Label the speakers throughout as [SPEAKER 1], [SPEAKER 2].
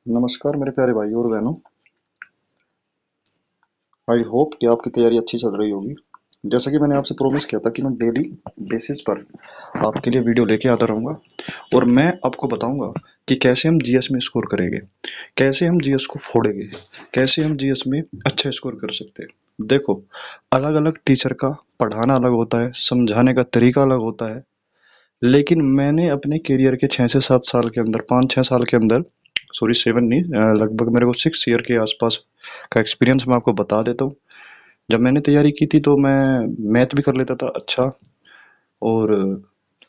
[SPEAKER 1] नमस्कार मेरे प्यारे भाई और बहनों। आई होप कि आपकी तैयारी अच्छी चल रही होगी। जैसा कि मैंने आपसे प्रॉमिस किया था कि मैं डेली बेसिस पर आपके लिए वीडियो लेके आता रहूँगा और मैं आपको बताऊंगा कि कैसे हम जीएस में स्कोर करेंगे, कैसे हम जीएस को फोड़ेंगे, कैसे हम जीएस में अच्छा स्कोर कर सकते हैं। देखो, अलग अलग टीचर का पढ़ाना अलग होता है, समझाने का तरीका अलग होता है, लेकिन मैंने अपने करियर के 6 से 7 साल के अंदर, 5-6 साल के अंदर, सॉरी 7 नहीं, लगभग मेरे को 6 ईयर के आसपास का एक्सपीरियंस मैं आपको बता देता हूँ। जब मैंने तैयारी की थी तो मैं मैथ भी कर लेता था अच्छा, और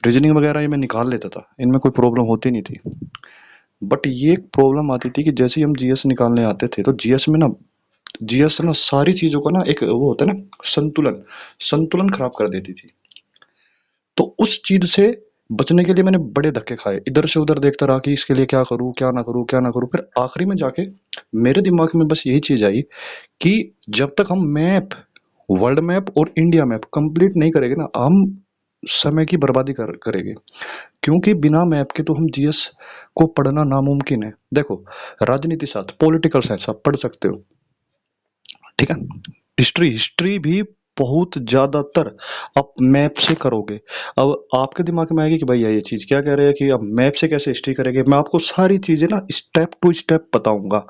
[SPEAKER 1] रीजनिंग वगैरह ये मैं निकाल लेता था, इनमें कोई प्रॉब्लम होती नहीं थी। बट ये एक प्रॉब्लम आती थी कि जैसे ही हम जीएस निकालने आते थे तो जीएस ना सारी चीज़ों का ना एक वो होता है ना, संतुलन संतुलन खराब कर देती थी। तो उस चीज से बचने के लिए मैंने बड़े धक्के खाए, इधर से उधर देखता रहा कि इसके लिए क्या करूं, क्या ना करूं, क्या ना करूं। फिर आखिरी में जाके मेरे दिमाग में बस यही चीज आई कि जब तक हम मैप, वर्ल्ड मैप और इंडिया मैप कंप्लीट नहीं करेंगे ना, हम समय की बर्बादी करेंगे। क्योंकि बिना मैप के तो हम जीएस को पढ़ना नामुमकिन है। देखो, राजनीति शास्त्र, पॉलिटिकल साइंस आप पढ़ सकते हो, ठीक है। हिस्ट्री हिस्ट्री भी बहुत ज्यादातर आप मैप से करोगे। अब आपके दिमाग में आएगी कि भैया ये चीज क्या कह रहे हैं कि अब मैप से कैसे हिस्ट्री करेंगे। मैं आपको सारी चीजें ना स्टेप टू स्टेप बताऊंगा।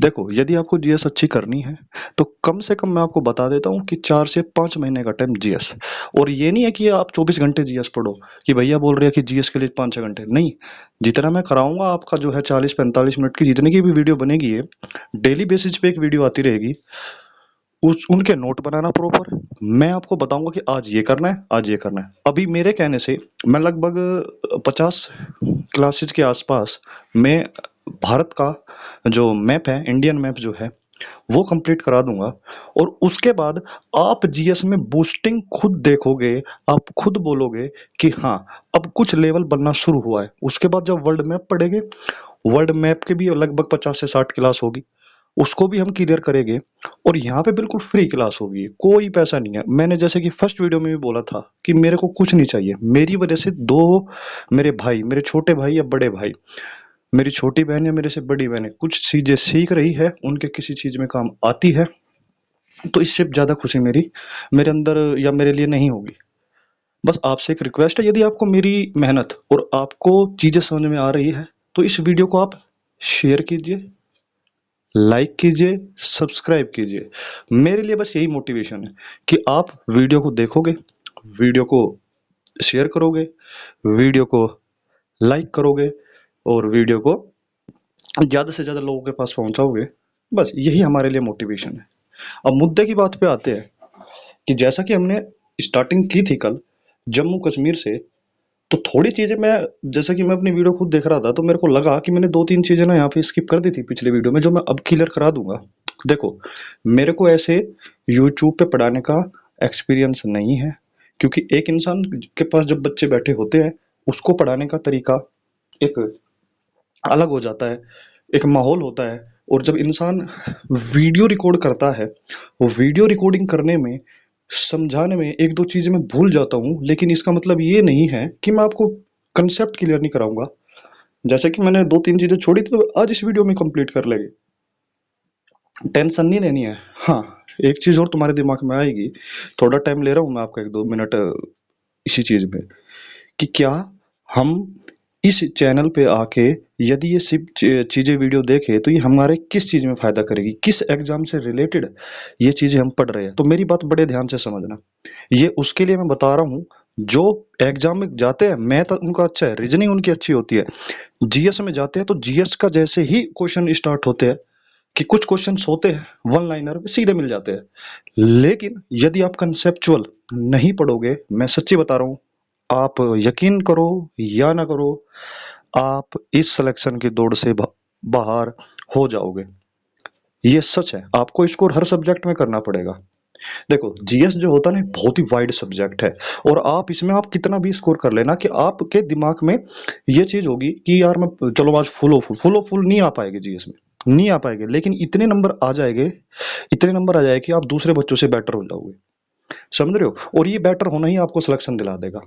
[SPEAKER 1] देखो, यदि आपको जीएस अच्छी करनी है तो कम से कम मैं आपको बता देता हूँ कि 4 से 5 महीने का टाइम जीएस। और ये नहीं है कि आप 24 घंटे जीएस पढ़ो, कि भैया बोल रहे हैं कि जीएस के लिए 5-6 घंटे नहीं। जितना मैं कराऊंगा आपका जो है 40-45 मिनट की जितनी की भी वीडियो बनेगी, ये डेली बेसिस पे एक वीडियो आती रहेगी, उस उनके नोट बनाना प्रॉपर। मैं आपको बताऊंगा कि आज ये करना है, आज ये करना है। अभी मेरे कहने से मैं लगभग 50 क्लासेस के आसपास मैं भारत का जो मैप है, इंडियन मैप जो है, वो कंप्लीट करा दूंगा। और उसके बाद आप जीएस में बूस्टिंग खुद देखोगे, आप खुद बोलोगे कि हाँ, अब कुछ लेवल बनना शुरू हुआ है। उसके बाद जब वर्ल्ड मैप पढ़ेंगे, वर्ल्ड मैप के भी लगभग 50 से 60 क्लास होगी, उसको भी हम क्लियर करेंगे। और यहाँ पे बिल्कुल फ्री क्लास होगी, कोई पैसा नहीं है। मैंने जैसे कि फर्स्ट वीडियो में भी बोला था कि मेरे को कुछ नहीं चाहिए, मेरी वजह से दो मेरे भाई, मेरे छोटे भाई या बड़े भाई, मेरी छोटी बहन या मेरे से बड़ी बहन है, कुछ चीजें सीख रही है, उनके किसी चीज में काम आती है, तो इससे ज्यादा खुशी मेरी मेरे अंदर या मेरे लिए नहीं होगी। बस आपसे एक रिक्वेस्ट है, यदि आपको मेरी मेहनत और आपको चीजें समझ में आ रही है तो इस वीडियो को आप शेयर कीजिए, लाइक कीजिए, सब्सक्राइब कीजिए। मेरे लिए बस यही मोटिवेशन है कि आप वीडियो को देखोगे, वीडियो को शेयर करोगे, वीडियो को लाइक करोगे और वीडियो को ज़्यादा से ज़्यादा लोगों के पास पहुंचाओगे। बस यही हमारे लिए मोटिवेशन है। अब मुद्दे की बात पे आते हैं कि जैसा कि हमने स्टार्टिंग की थी कल जम्मू कश्मीर से, तो थोड़ी चीज़ें मैं, जैसा कि मैं अपनी वीडियो खुद देख रहा था तो मेरे को लगा कि मैंने 2-3 चीज़ें ना यहाँ पे स्किप कर दी थी पिछले वीडियो में, जो मैं अब क्लियर करा दूंगा। देखो, मेरे को ऐसे यूट्यूब पे पढ़ाने का एक्सपीरियंस नहीं है, क्योंकि एक इंसान के पास जब बच्चे बैठे होते हैं, उसको पढ़ाने का तरीका एक अलग हो जाता है, एक माहौल होता है। और जब इंसान वीडियो रिकॉर्ड करता है, वो वीडियो रिकॉर्डिंग करने में, समझाने में एक दो चीज़ें मैं भूल जाता हूँ, लेकिन इसका मतलब ये नहीं है कि मैं आपको कंसेप्ट क्लियर नहीं कराऊंगा। जैसे कि मैंने 2-3 चीज़ें छोड़ी थी तो आज इस वीडियो में कंप्लीट कर लेंगे, टेंशन नहीं लेनी है। हाँ, एक चीज़ और तुम्हारे दिमाग में आएगी, थोड़ा टाइम ले रहा हूँ मैं आपका, 1-2 मिनट इसी चीज़ में, कि क्या हम इस चैनल पे आके यदि ये सिर्फ चीज़ें वीडियो देखे तो ये हमारे किस चीज़ में फ़ायदा करेगी, किस एग्जाम से रिलेटेड ये चीज़ें हम पढ़ रहे हैं। तो मेरी बात बड़े ध्यान से समझना, ये उसके लिए मैं बता रहा हूँ जो एग्जाम में जाते हैं, मैथ उनका अच्छा है, रीजनिंग उनकी अच्छी होती है, जीएस में जाते हैं तो जीएस का जैसे ही क्वेश्चन स्टार्ट होते हैं कि कुछ क्वेश्चंस होते हैं वन लाइनर सीधे मिल जाते हैं। लेकिन यदि आप कंसेप्चुअल नहीं पढ़ोगे, मैं सच्ची बता रहा हूँ, आप यकीन करो या ना करो, आप इस सिलेक्शन की दौड़ से बाहर हो जाओगे। ये सच है, आपको स्कोर हर सब्जेक्ट में करना पड़ेगा। देखो, जीएस जो होता है ना, एक बहुत ही वाइड सब्जेक्ट है, और आप इसमें आप कितना भी स्कोर कर लेना कि आपके दिमाग में ये चीज होगी कि यार मैं, चलो आज फुल ऑफ फुल नहीं आ पाएगी जीएस में, नहीं आ पाएंगे, लेकिन इतने नंबर आ जाएंगे, इतने नंबर आ जाए कि आप दूसरे बच्चों से बेटर हो जाओगे। समझ रहे हो? और ये बेटर होना ही आपको सिलेक्शन दिला देगा।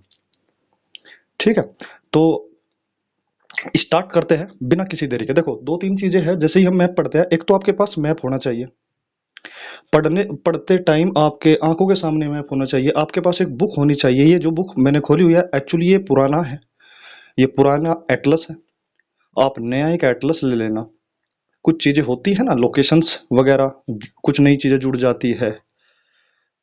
[SPEAKER 1] ठीक है, तो स्टार्ट करते हैं बिना किसी देरी के। देखो दो तीन चीजें हैं जैसे ही हम मैप पढ़ते हैं, एक तो आपके पास मैप होना चाहिए, पढ़ते टाइम आपके आंखों के सामने मैप होना चाहिए, आपके पास एक बुक होनी चाहिए। ये जो बुक मैंने खोली हुई है एक्चुअली ये पुराना है, ये पुराना एटलस है। आप नया एक एटलस ले लेना। कुछ चीजें होती है ना, लोकेशंस वगैरह, कुछ नई चीजें जुड़ जाती है,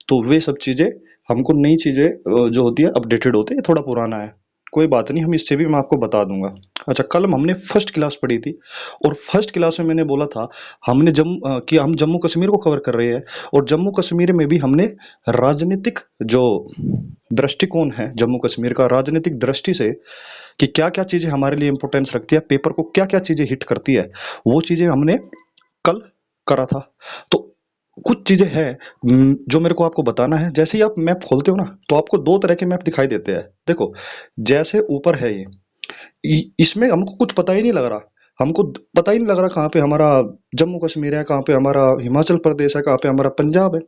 [SPEAKER 1] तो वे सब चीजें, हमको नई चीजें जो होती है अपडेटेड होती है, थोड़ा पुराना है, कोई बात नहीं, हम इससे भी मैं आपको बता दूंगा। अच्छा, कल हमने फर्स्ट क्लास पढ़ी थी, और फर्स्ट क्लास में मैंने बोला था हमने कि हम जम्मू कश्मीर को कवर कर रहे हैं, और जम्मू कश्मीर में भी हमने राजनीतिक जो दृष्टिकोण है जम्मू कश्मीर का, राजनीतिक दृष्टि से कि क्या क्या चीजें हमारे लिए इंपॉर्टेंस रखती है, पेपर को क्या क्या चीजें हिट करती है, वो चीजें हमने कल करा था। तो कुछ चीजें हैं जो मेरे को आपको बताना है। जैसे ही आप मैप खोलते हो ना, तो आपको दो तरह के मैप दिखाई देते हैं। देखो, जैसे ऊपर है ये, इसमें हमको कुछ पता ही नहीं लग रहा, हमको पता ही नहीं लग रहा कहाँ पे हमारा जम्मू कश्मीर है, कहाँ पे हमारा हिमाचल प्रदेश है, कहाँ पे हमारा पंजाब है,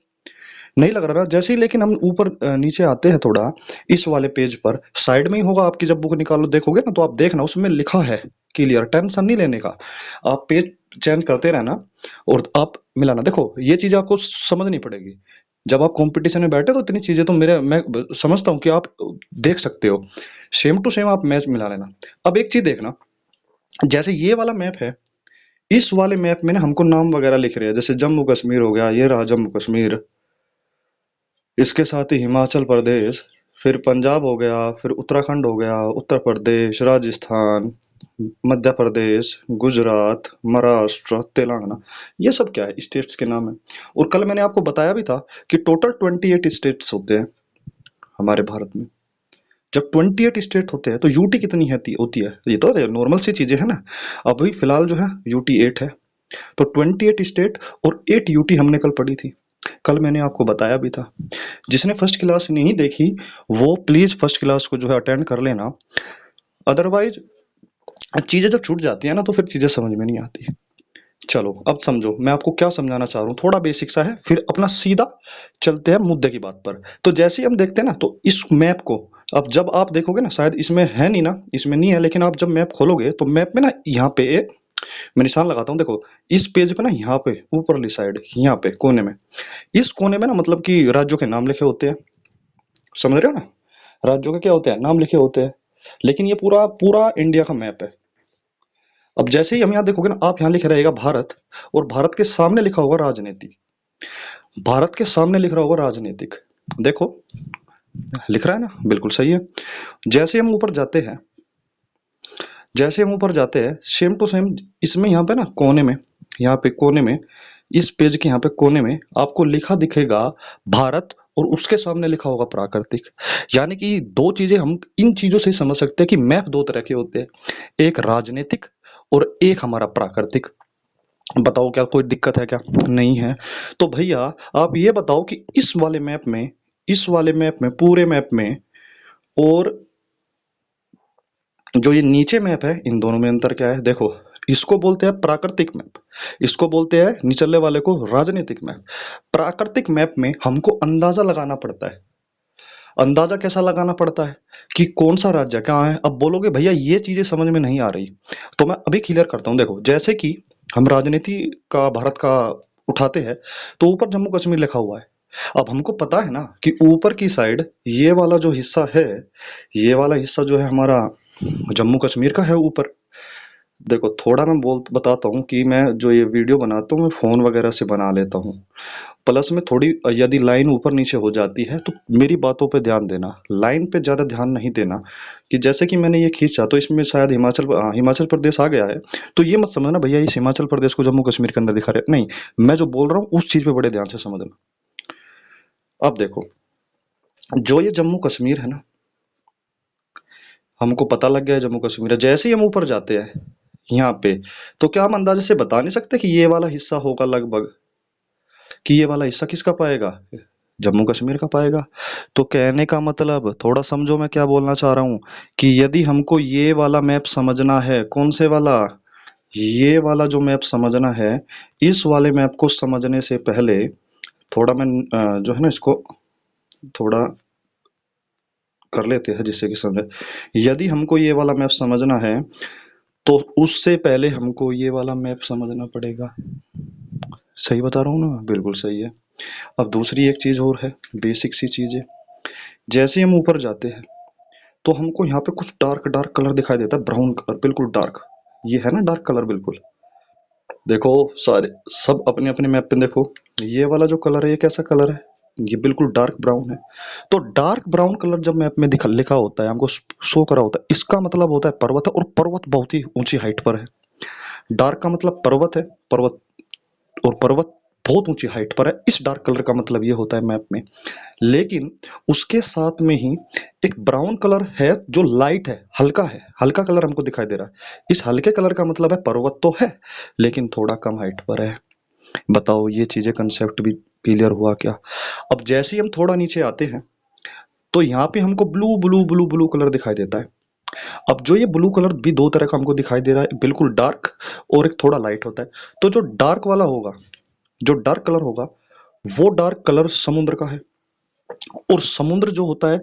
[SPEAKER 1] नहीं लग रहा ना। जैसे ही लेकिन हम ऊपर नीचे आते हैं थोड़ा, इस वाले पेज पर साइड में ही होगा, आपकी जब बुक निकालो देखोगे ना, तो आप देखना उसमें लिखा है क्लियर, टेंशन नहीं लेने का। आप पेज चेंज करते रहना और आप मिलाना। देखो ये चीज आपको समझनी पड़ेगी, जब आप कंपटीशन में बैठे तो इतनी चीजें तो मैं समझता हूँ कि आप देख सकते हो, सेम टू सेम आप मैच मिला लेना। अब एक चीज देखना, जैसे ये वाला मैप है, इस वाले मैप में ना हमको नाम वगैरह लिख रहे हैं, जैसे जम्मू कश्मीर हो गया, ये रहा जम्मू कश्मीर, इसके साथ ही हिमाचल प्रदेश, फिर पंजाब हो गया, फिर उत्तराखंड हो गया, उत्तर प्रदेश, राजस्थान, मध्य प्रदेश, गुजरात, महाराष्ट्र, तेलंगाना, ये सब क्या है, स्टेट्स के नाम है। और कल मैंने आपको बताया भी था कि टोटल 28 स्टेट्स होते हैं हमारे भारत में। जब 28 स्टेट होते हैं तो यूटी कितनी होती है, ये तो नॉर्मल सी चीजें है ना। अभी फिलहाल जो है यूटी 8 है, तो 28 स्टेट और 8 यूटी हमने कल पढ़ी थी, कल मैंने आपको बताया भी था। जिसने फर्स्ट क्लास नहीं देखी वो प्लीज फर्स्ट क्लास को जो है अटेंड कर लेना, अदरवाइज चीजें जब छूट जाती है ना तो फिर चीजें समझ में नहीं आती। चलो अब समझो मैं आपको क्या समझाना चाह रहा हूँ, थोड़ा बेसिक सा है, फिर अपना सीधा चलते हैं मुद्दे की बात पर। तो जैसे ही हम देखते हैं ना, तो इस मैप को अब जब आप देखोगे ना, शायद इसमें है नहीं ना, इसमें नहीं है, लेकिन आप जब मैप खोलोगे तो मैप में ना यहाँ पे मैं निशान लगाता हूँ, देखो इस पेज पे ना, यहाँ पे ऊपरली साइड, यहाँ पे कोने में, इस कोने में ना मतलब कि राज्यों के नाम लिखे होते हैं, समझ रहे हो ना, राज्यों के क्या होते हैं, नाम लिखे होते हैं। लेकिन ये पूरा पूरा इंडिया का मैप है। अब जैसे ही हम यहाँ देखोगे ना, आप यहाँ लिख रहेगा भारत, और भारत के सामने लिखा होगा राजनीति, भारत के सामने लिख रहा होगा राजनीतिक, देखो लिख रहा है ना, बिल्कुल सही है। जैसे हम ऊपर जाते हैं, जैसे हम ऊपर जाते हैं सेम टू सेम, इसमें यहाँ पे ना कोने में, यहाँ पे कोने में, इस पेज के यहाँ पे कोने में आपको लिखा दिखेगा भारत, और उसके सामने लिखा होगा प्राकृतिक। यानी कि दो चीजें हम इन चीजों से समझ सकते हैं कि मैप दो तरह के होते हैं, एक राजनीतिक और एक हमारा प्राकृतिक। बताओ क्या कोई दिक्कत है क्या, नहीं है। तो भैया आप ये बताओ कि इस वाले मैप में, इस वाले मैप में, पूरे मैप में, और जो ये नीचे मैप है, इन दोनों में अंतर क्या है। देखो इसको बोलते हैं प्राकृतिक मैप, इसको बोलते हैं निचले वाले को राजनीतिक मैप। प्राकृतिक मैप में हमको अंदाजा लगाना पड़ता है। अंदाजा कैसा लगाना पड़ता है कि कौन सा राज्य कहाँ है। अब बोलोगे भैया ये चीजें समझ में नहीं आ रही, तो मैं अभी क्लियर करता हूँ। देखो जैसे कि हम राजनीति का भारत का उठाते हैं, तो ऊपर जम्मू कश्मीर लिखा हुआ है। अब हमको पता है ना कि ऊपर की साइड ये वाला जो हिस्सा है, ये वाला हिस्सा जो है हमारा जम्मू कश्मीर का है ऊपर। देखो थोड़ा मैं बताता हूँ कि मैं जो ये वीडियो बनाता हूँ मैं फ़ोन वगैरह से बना लेता हूँ, प्लस में थोड़ी यदि लाइन ऊपर नीचे हो जाती है तो मेरी बातों पे ध्यान देना, लाइन पे ज़्यादा ध्यान नहीं देना। कि जैसे कि मैंने ये खींचा तो इसमें शायद हिमाचल प्रदेश आ गया है, तो ये मत समझना भैया इस हिमाचल प्रदेश को जम्मू कश्मीर के अंदर दिखा रहे, नहीं, मैं जो बोल रहा हूँ उस चीज़ पे बड़े ध्यान से समझना। अब देखो जो ये जम्मू कश्मीर है ना, हमको पता लग गया है जम्मू कश्मीर है। जैसे ही हम ऊपर जाते हैं यहाँ पे, तो क्या हम अंदाजे से बता नहीं सकते कि ये वाला हिस्सा होगा लगभग, कि ये वाला हिस्सा किसका पाएगा, जम्मू कश्मीर का पाएगा। तो कहने का मतलब थोड़ा समझो मैं क्या बोलना चाह रहा हूँ, कि यदि हमको ये वाला मैप समझना है, कौन से वाला, ये वाला जो मैप समझना है, इस वाले मैप को समझने से पहले थोड़ा मैं जो है ना इसको थोड़ा कर लेते हैं जिससे कि समझे। यदि हमको ये वाला मैप समझना है, तो उससे पहले हमको ये वाला मैप समझना पड़ेगा। सही बता रहा हूँ ना? बिल्कुल सही है। अब दूसरी एक चीज़ और है, बेसिक सी चीज़ है। जैसे हम ऊपर जाते हैं तो हमको यहाँ पे कुछ डार्क डार्क कलर दिखाई देता है, ब्राउन कलर, बिल्कुल डार्क। ये है ना डार्क कलर, बिल्कुल। देखो सारे सब अपने अपने मैप पे देखो, ये वाला जो कलर है ये कैसा कलर है? ये बिल्कुल डार्क ब्राउन है। तो डार्क ब्राउन कलर जब मैप में दिखा लिखा होता है, हमको शो करा होता है, इसका मतलब होता है पर्वत है, और पर्वत बहुत ही ऊंची हाइट पर है। डार्क का मतलब पर्वत है, पर्वत, और पर्वत बहुत ऊंची हाइट पर है। इस डार्क कलर का मतलब ये होता है मैप में। लेकिन उसके साथ में ही एक ब्राउन कलर है जो लाइट है, हल्का है, हल्का कलर हमको दिखाई दे रहा है। इस हल्के कलर का मतलब है पर्वत तो है लेकिन थोड़ा कम हाइट पर है। बताओ ये चीजें, कंसेप्ट भी क्लियर हुआ क्या? अब जैसे ही हम थोड़ा नीचे आते हैं तो यहाँ पे हमको blue blue blue blue colour दिखाई देता है। अब जो ये ब्लू कलर भी दो तरह का हमको दिखाई दे रहा है, बिल्कुल डार्क और एक थोड़ा लाइट होता है। तो जो डार्क वाला होगा, जो डार्क कलर होगा, वो डार्क कलर समुद्र का है। और समुद्र जो होता है,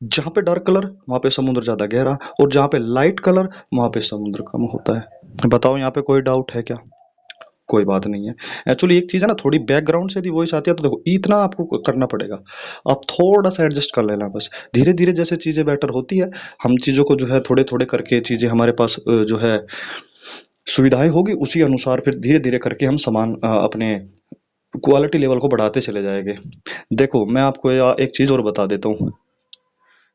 [SPEAKER 1] जहां पे डार्क कलर वहां पे समुद्र ज्यादा गहरा, और जहां पे लाइट कलर वहां पे समुद्र कम होता है। बताओ यहाँ पे कोई डाउट है क्या? कोई बात नहीं है। एक्चुअली एक चीज है ना, थोड़ी बैकग्राउंड से यदि वॉइस आती है तो देखो इतना आपको करना पड़ेगा, आप थोड़ा सा एडजस्ट कर लेना बस। धीरे धीरे जैसे चीजें बेटर होती है, हम चीजों को जो है थोड़े थोड़े करके चीजें हमारे पास जो है सुविधाएं होगी, उसी अनुसार फिर धीरे धीरे करके हम समान अपने क्वालिटी लेवल को बढ़ाते चले जाएंगे। देखो मैं आपको एक चीज और बता देता हूँ,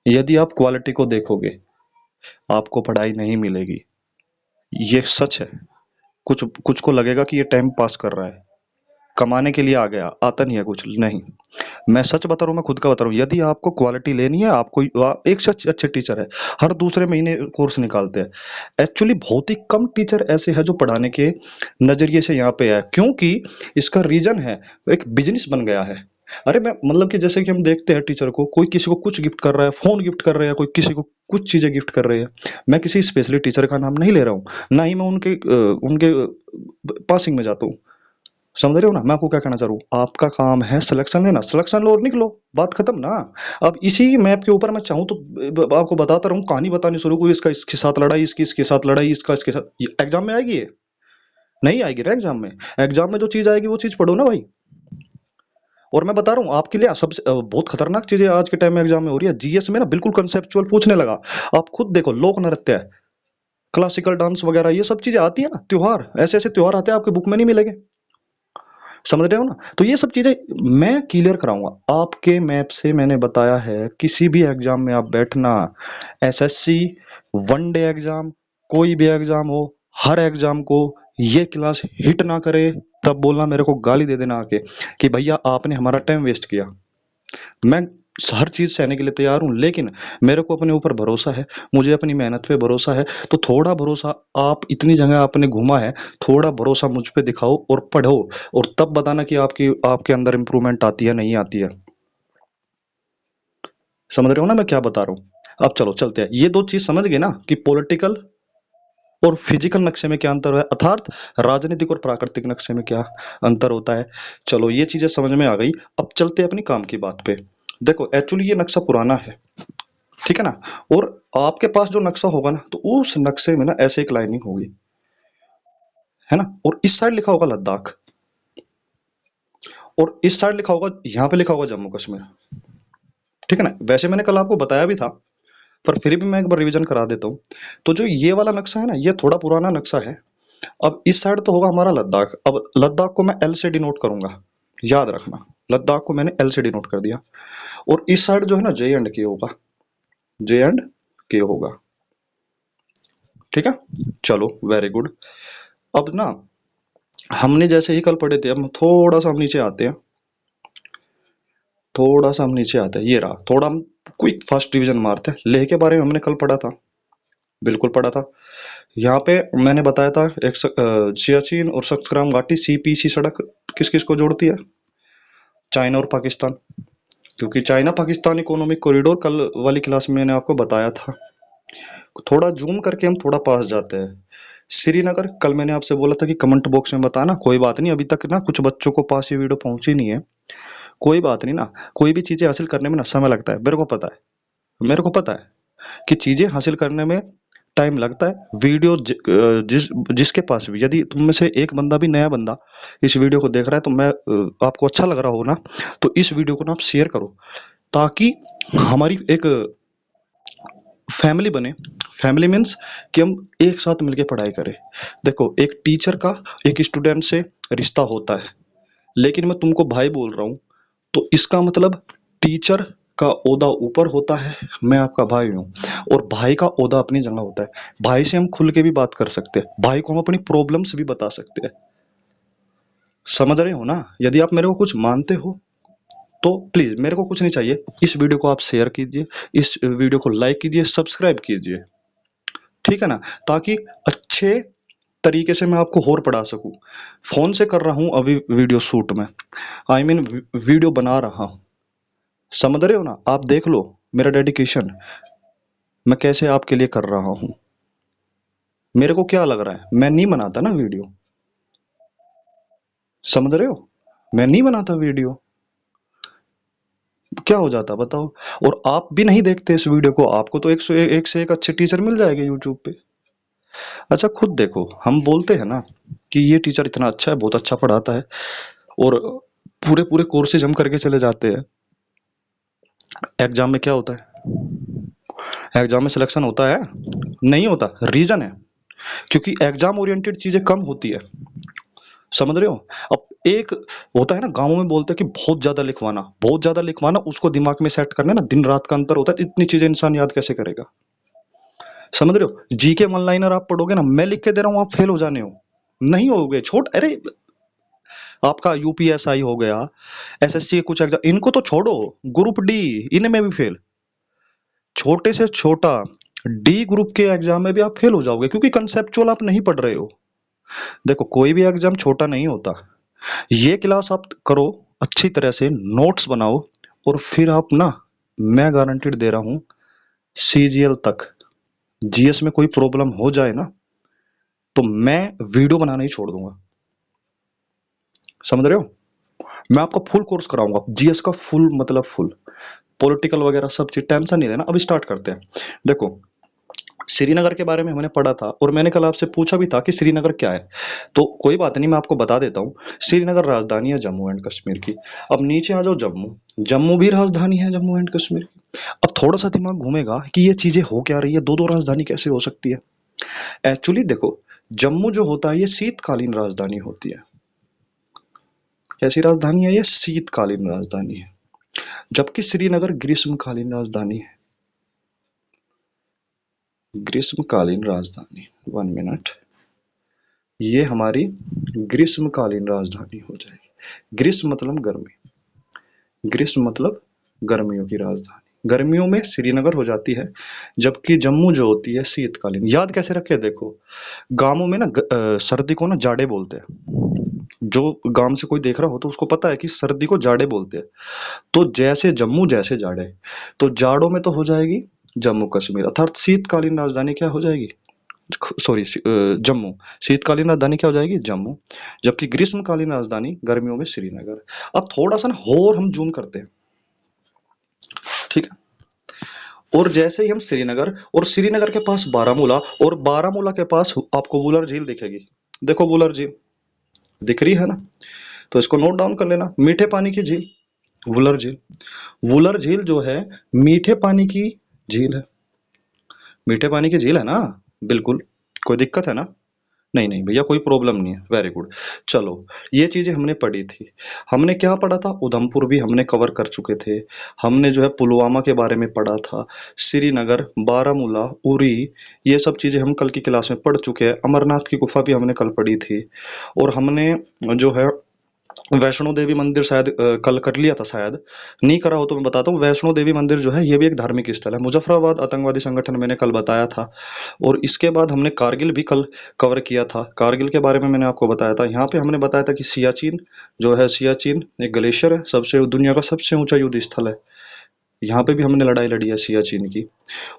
[SPEAKER 1] यदि आप क्वालिटी को देखोगे आपको पढ़ाई नहीं मिलेगी, ये सच है। कुछ कुछ को लगेगा कि ये टाइम पास कर रहा है, कमाने के लिए आ गया, आता नहीं है कुछ नहीं। मैं सच बता रहा हूँ, मैं खुद का बता रहा हूँ। यदि आपको क्वालिटी लेनी है, आपको एक से अच्छे टीचर है, हर दूसरे महीने कोर्स निकालते हैं। एक्चुअली बहुत ही कम टीचर ऐसे हैं जो पढ़ाने के नजरिए से यहाँ पे है, क्योंकि इसका रीजन है, एक बिजनेस बन गया है। अरे मैं मतलब कि जैसे कि हम देखते हैं टीचर को, कोई किसी को कुछ गिफ्ट कर रहा है, फोन गिफ्ट कर रहा है, कोई किसी को कुछ चीजें गिफ्ट कर रहे हैं। मैं किसी स्पेशली टीचर का नाम नहीं ले रहा हूँ, ना ही मैं उनके पासिंग में जाता हूँ। समझ रहे हो ना मैं आपको क्या कहना चाह रहा हूँ? आपका काम है सिलेक्शन लेना, सिलेक्शन लो और निकलो, बात खत्म ना। अब इसी मैप के ऊपर मैं चाहूँ तो आपको बताता रहूँ, कहानी बतानी शुरू करूँ, इसका इसके साथ लड़ाई, इसकी इसके साथ लड़ाई, इसका इसके साथ। एग्जाम में आएगी? ये नहीं आएगी ना एग्जाम में। एग्जाम में जो चीज आएगी वो चीज पढ़ो ना भाई। और मैं बता रहा हूँ आपके लिए सबसे बहुत खतरनाक चीजें आज के टाइम में एग्जाम में हो रही है। जीएस में ना बिल्कुल कंसेप्चुअल पूछने लगा। आप खुद देखो, लोक नृत्य, क्लासिकल डांस वगैरह, ये सब चीजें आती है ना, त्योहार, ऐसे ऐसे त्योहार आते हैं आपके बुक में नहीं मिलेंगे। समझ रहे हो ना? तो ये सब चीजें मैं क्लियर कराऊंगा आपके मैप से। मैंने बताया है किसी भी एग्जाम में आप बैठना, एसएससी, वनडे एग्जाम, कोई भी एग्जाम हो, हर एग्जाम को ये क्लास हिट ना करे तब बोलना, मेरे को गाली दे देना आके कि भैया आपने हमारा टाइम वेस्ट किया। मैं हर चीज सहने के लिए तैयार हूं, लेकिन मेरे को अपने ऊपर भरोसा है, मुझे अपनी मेहनत पे भरोसा है। तो थोड़ा भरोसा, आप इतनी जगह आपने घूमा है, थोड़ा भरोसा मुझ पे दिखाओ और पढ़ो, और तब बताना कि आपके अंदर इंप्रूवमेंट आती है नहीं आती है। समझ रहे हो ना मैं क्या बता रहा हूँ? अब चलो चलते हैं, ये दो चीज समझ गए ना कि पॉलिटिकल और फिजिकल नक्शे में क्या अंतर है, अर्थात राजनीतिक और प्राकृतिक नक्शे में क्या अंतर होता है। चलो ये चीजें समझ में आ गई। अब चलते हैं अपनी काम की बात पे। देखो एक्चुअली ये नक्शा पुराना है, ठीक है ना, और आपके पास जो नक्शा होगा ना, तो उस नक्शे में ना ऐसे एक लाइनिंग होगी, है ना, और इस साइड लिखा होगा लद्दाख, और इस साइड लिखा होगा, यहाँ पे लिखा होगा जम्मू कश्मीर, ठीक है ना। वैसे मैंने कल आपको बताया भी था, पर फिर भी मैं एक बार रिवीजन करा देता हूँ। तो जो ये वाला नक्शा है ना, ये थोड़ा पुराना नक्शा है। अब इस साइड तो होगा हमारा लद्दाख। अब लद्दाख को मैं एल से डिनोट करूंगा, याद रखना, लद्दाख को मैंने एल से डिनोट कर दिया। और इस साइड जो है ना जे एंड के होगा, जे एंड के होगा, ठीक है। चलो वेरी गुड। अब ना हमने जैसे ही कल पढ़े थे, अब थोड़ा सा हम नीचे आते हैं, थोड़ा सा हम नीचे आते हैं, ये रहा, थोड़ा हम क्विक फास्ट रिवीजन मारते हैं। लेह के बारे में हमने कल पढ़ा था, बिल्कुल पढ़ा था। यहाँ पे मैंने बताया था एक सियाचिन और सक्सग्राम घाटी सीपीसी सड़क किस किस को जोड़ती है? चाइना और पाकिस्तान, क्योंकि चाइना पाकिस्तान इकोनॉमिक कॉरिडोर कल वाली क्लास में मैंने आपको बताया था। थोड़ा जूम करके हम थोड़ा पास जाते हैं, श्रीनगर, कल मैंने आपसे बोला था कि कमेंट बॉक्स में बताना। कोई बात नहीं, अभी तक ना कुछ बच्चों को पास ये वीडियो पहुंची नहीं है, कोई बात नहीं ना। कोई भी चीजें हासिल करने में ना समय लगता है, मेरे को पता है, मेरे को पता है कि चीजें हासिल करने में टाइम लगता है। वीडियो जिसके पास भी, यदि तुम में से एक बंदा भी, नया बंदा इस वीडियो को देख रहा है, तो मैं आपको अच्छा लग रहा हो ना, तो इस वीडियो को ना आप शेयर करो, ताकि हमारी एक फैमिली बने। फैमिली मीन्स कि हम एक साथ मिलके पढ़ाई करें। देखो, एक टीचर का एक स्टूडेंट से रिश्ता होता है, लेकिन मैं तुमको भाई बोल रहा हूँ, तो इसका मतलब टीचर का ओहदा ऊपर होता है, मैं आपका भाई हूँ, और भाई का ओहदा अपनी जगह होता है। भाई से हम खुल के भी बात कर सकते हैं, भाई को हम अपनी प्रॉब्लम्स भी बता सकते हैं। समझ रहे हो ना? यदि आप मेरे को कुछ मानते हो तो प्लीज, मेरे को कुछ नहीं चाहिए, इस वीडियो को आप शेयर कीजिए, इस वीडियो को लाइक कीजिए, सब्सक्राइब कीजिए, ठीक है ना? ताकि अच्छे तरीके से मैं आपको और पढ़ा सकूं। फोन से कर रहा हूं अभी वीडियो शूट में, आई मीन वीडियो बना रहा हूं। समझ रहे हो ना? आप देख लो मेरा डेडिकेशन, मैं कैसे आपके लिए कर रहा हूं। मेरे को क्या लग रहा है, मैं नहीं बनाता ना वीडियो। समझ रहे हो? मैं नहीं बनाता वीडियो, क्या हो जाता बताओ? और आप भी नहीं देखते इस वीडियो को, आपको तो एक से एक अच्छे टीचर मिल जाएंगे यूट्यूब पे। अच्छा, खुद देखो, हम बोलते हैं ना कि ये टीचर इतना अच्छा है, बहुत अच्छा पढ़ाता है, और पूरे पूरे कोर्सेज हम करके चले जाते हैं। एग्जाम में क्या होता है? एग्जाम में सिलेक्शन होता है? नहीं होता। रीजन है क्योंकि एग्जाम ओरिएंटेड चीजें कम होती है। समझ रहे हो? अब एक होता है ना, गांवों में बोलते हैं कि बहुत ज्यादा लिखवाना, बहुत ज्यादा लिखवाना, उसको दिमाग में सेट करना ना, दिन रात का अंतर होता है, इतनी चीजें इंसान याद कैसे करेगा? समझ रहे हो? जी के वन लाइनर आप पढ़ोगे ना, मैं लिख के दे रहा हूं, आप फेल हो जाने हो, नहीं होगे। छोड़, अरे आपका यूपीएसआई हो गया, एसएससी के कुछ एग्जाम, इनको तो छोड़ो, ग्रुप डी, इनमें भी फेल। छोटे से छोटा डी ग्रुप के एग्जाम में भी आप फेल हो जाओगे, क्योंकि कंसेप्चुअल आप नहीं पढ़ रहे हो। देखो, कोई भी एग्जाम छोटा नहीं होता। ये क्लास आप करो, अच्छी तरह से नोट्स बनाओ, और फिर आप ना, मैं गारंटीड दे रहा हूं, सीजीएल तक, जीएस में कोई प्रॉब्लम हो जाए ना, तो मैं वीडियो बनाना ही छोड़ दूंगा। समझ रहे हो? मैं आपका फुल कोर्स कराऊंगा, जीएस का फुल, मतलब फुल, पॉलिटिकल वगैरह सब चीज, टेंशन नहीं लेना। अब स्टार्ट करते हैं। देखो, श्रीनगर के बारे में हमने पढ़ा था, और मैंने कल आपसे पूछा भी था कि श्रीनगर क्या है, तो कोई बात नहीं, मैं आपको बता देता हूँ। श्रीनगर राजधानी है जम्मू एंड कश्मीर की। अब नीचे आ जाओ, जम्मू, जम्मू भी राजधानी है जम्मू एंड कश्मीर की। अब थोड़ा सा दिमाग घूमेगा कि ये चीजें हो क्या रही है, दो दो राजधानी कैसे हो सकती है? एक्चुअली देखो, जम्मू जो होता है ये शीतकालीन राजधानी होती है। कैसी राजधानी है ये? शीतकालीन राजधानी है। जबकि श्रीनगर ग्रीष्मकालीन राजधानी है। ग्रीष्मकालीन राजधानी, 1 मिनट, ये हमारी ग्रीष्मकालीन राजधानी हो जाएगी। ग्रीष्म मतलब गर्मी, ग्रीष्म मतलब गर्मियों की राजधानी। गर्मियों में श्रीनगर हो जाती है, जबकि जम्मू जो होती है शीतकालीन। याद कैसे रखे? देखो, गांवों में ना सर्दी को ना जाड़े बोलते हैं। जो गांव से कोई देख रहा हो तो उसको पता है कि सर्दी को जाड़े बोलते हैं। तो जैसे जम्मू, जैसे जाड़े, तो जाड़ों में तो हो जाएगी जम्मू कश्मीर, अर्थात शीतकालीन राजधानी क्या हो जाएगी? सॉरी, जम्मू। शीतकालीन राजधानी क्या हो जाएगी? जम्मू। जबकि ग्रीष्मकालीन राजधानी गर्मियों में श्रीनगर। अब थोड़ा सा ना और हम जूम करते हैं, ठीक है? और जैसे ही हम श्रीनगर, और श्रीनगर के पास बारामूला, और बारामूला के पास आपको वुलर झील दिखेगी। देखो, वुलर झील दिख रही है ना? तो इसको नोट डाउन कर लेना, मीठे पानी की झील, वुलर झील। वुलर झील जो है, मीठे पानी की झील है। मीठे पानी की झील है ना? बिल्कुल। कोई दिक्कत है ना? नहीं नहीं भैया, कोई प्रॉब्लम नहीं है, वेरी गुड। चलो, ये चीजें हमने पढ़ी थी। हमने क्या पढ़ा था? उधमपुर भी हमने कवर कर चुके थे। हमने जो है पुलवामा के बारे में पढ़ा था, श्रीनगर, बारामूला, उरी, ये सब चीजें हम कल की क्लास में पढ़ चुके हैं। अमरनाथ की गुफा भी हमने कल पढ़ी थी। और हमने जो है वैष्णो देवी मंदिर शायद कल कर लिया था, शायद नहीं करा हो तो मैं बताता हूँ। वैष्णो देवी मंदिर जो है, ये भी एक धार्मिक स्थल है। मुजफ्फराबाद आतंकवादी संगठन मैंने कल बताया था। और इसके बाद हमने कारगिल भी कल कवर किया था। कारगिल के बारे में मैंने आपको बताया था। यहाँ पे हमने बताया था कि सियाचिन जो है, सियाचिन एक ग्लेशियर है, सबसे दुनिया का सबसे ऊंचा युद्ध स्थल है। यहाँ पे भी हमने लड़ाई लड़ी है सियाचिन की।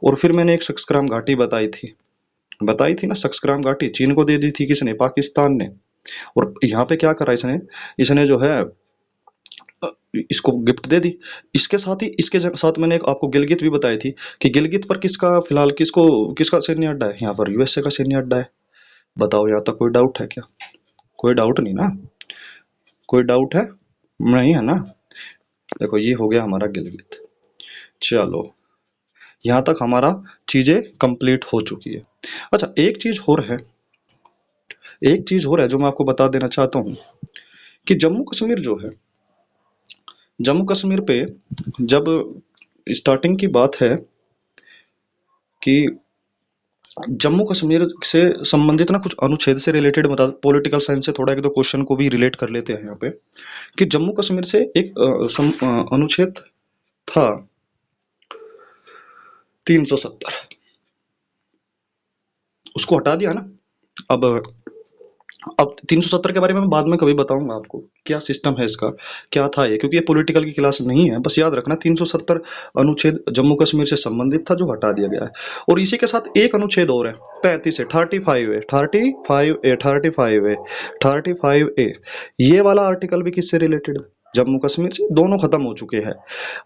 [SPEAKER 1] और फिर मैंने एक सक्सक्राम घाटी बताई थी ना। सक्सक्राम घाटी चीन को दे दी थी किसने? पाकिस्तान ने। और यहाँ पे क्या करा इसने? इसने जो है इसको गिफ्ट दे दी। इसके साथ ही इसके साथ मैंने एक आपको गिलगित भी बताई थी कि गिलगित पर किसका फिलहाल किसका सैन्य अड्डा है, यहाँ पर यूएसए का सैन्य अड्डा है। बताओ यहाँ तक कोई डाउट है क्या? कोई डाउट नहीं ना? कोई डाउट है? नहीं है ना? देखो ये हो गया हमारा गिलगित। चलो यहाँ तक हमारा चीजें कंप्लीट हो चुकी है। अच्छा एक चीज और है, एक चीज और है जो मैं आपको बता देना चाहता हूँ कि जम्मू कश्मीर जो है, जम्मू कश्मीर पे जब स्टार्टिंग की बात है कि जम्मू कश्मीर से संबंधित ना कुछ अनुच्छेद से रिलेटेड बता, पॉलिटिकल साइंस से थोड़ा एक दो क्वेश्चन को भी रिलेट कर लेते हैं यहाँ पे कि जम्मू कश्मीर से एक अनुच्छेद था 370, उसको हटा दिया ना। अब 370 के बारे में मैं बाद में कभी बताऊंगा आपको क्या सिस्टम है इसका, क्या था ये, क्योंकि ये पॉलिटिकल की क्लास नहीं है। बस याद रखना 370 अनुच्छेद जम्मू कश्मीर से संबंधित था जो हटा दिया गया है। और इसी के साथ एक अनुच्छेद और है 35 है, 35 है, 35 ए, 35 ए, 35 ए, ये वाला आर्टिकल भी किससे रिलेटेड? जम्मू कश्मीर से। दोनों खत्म हो चुके हैं।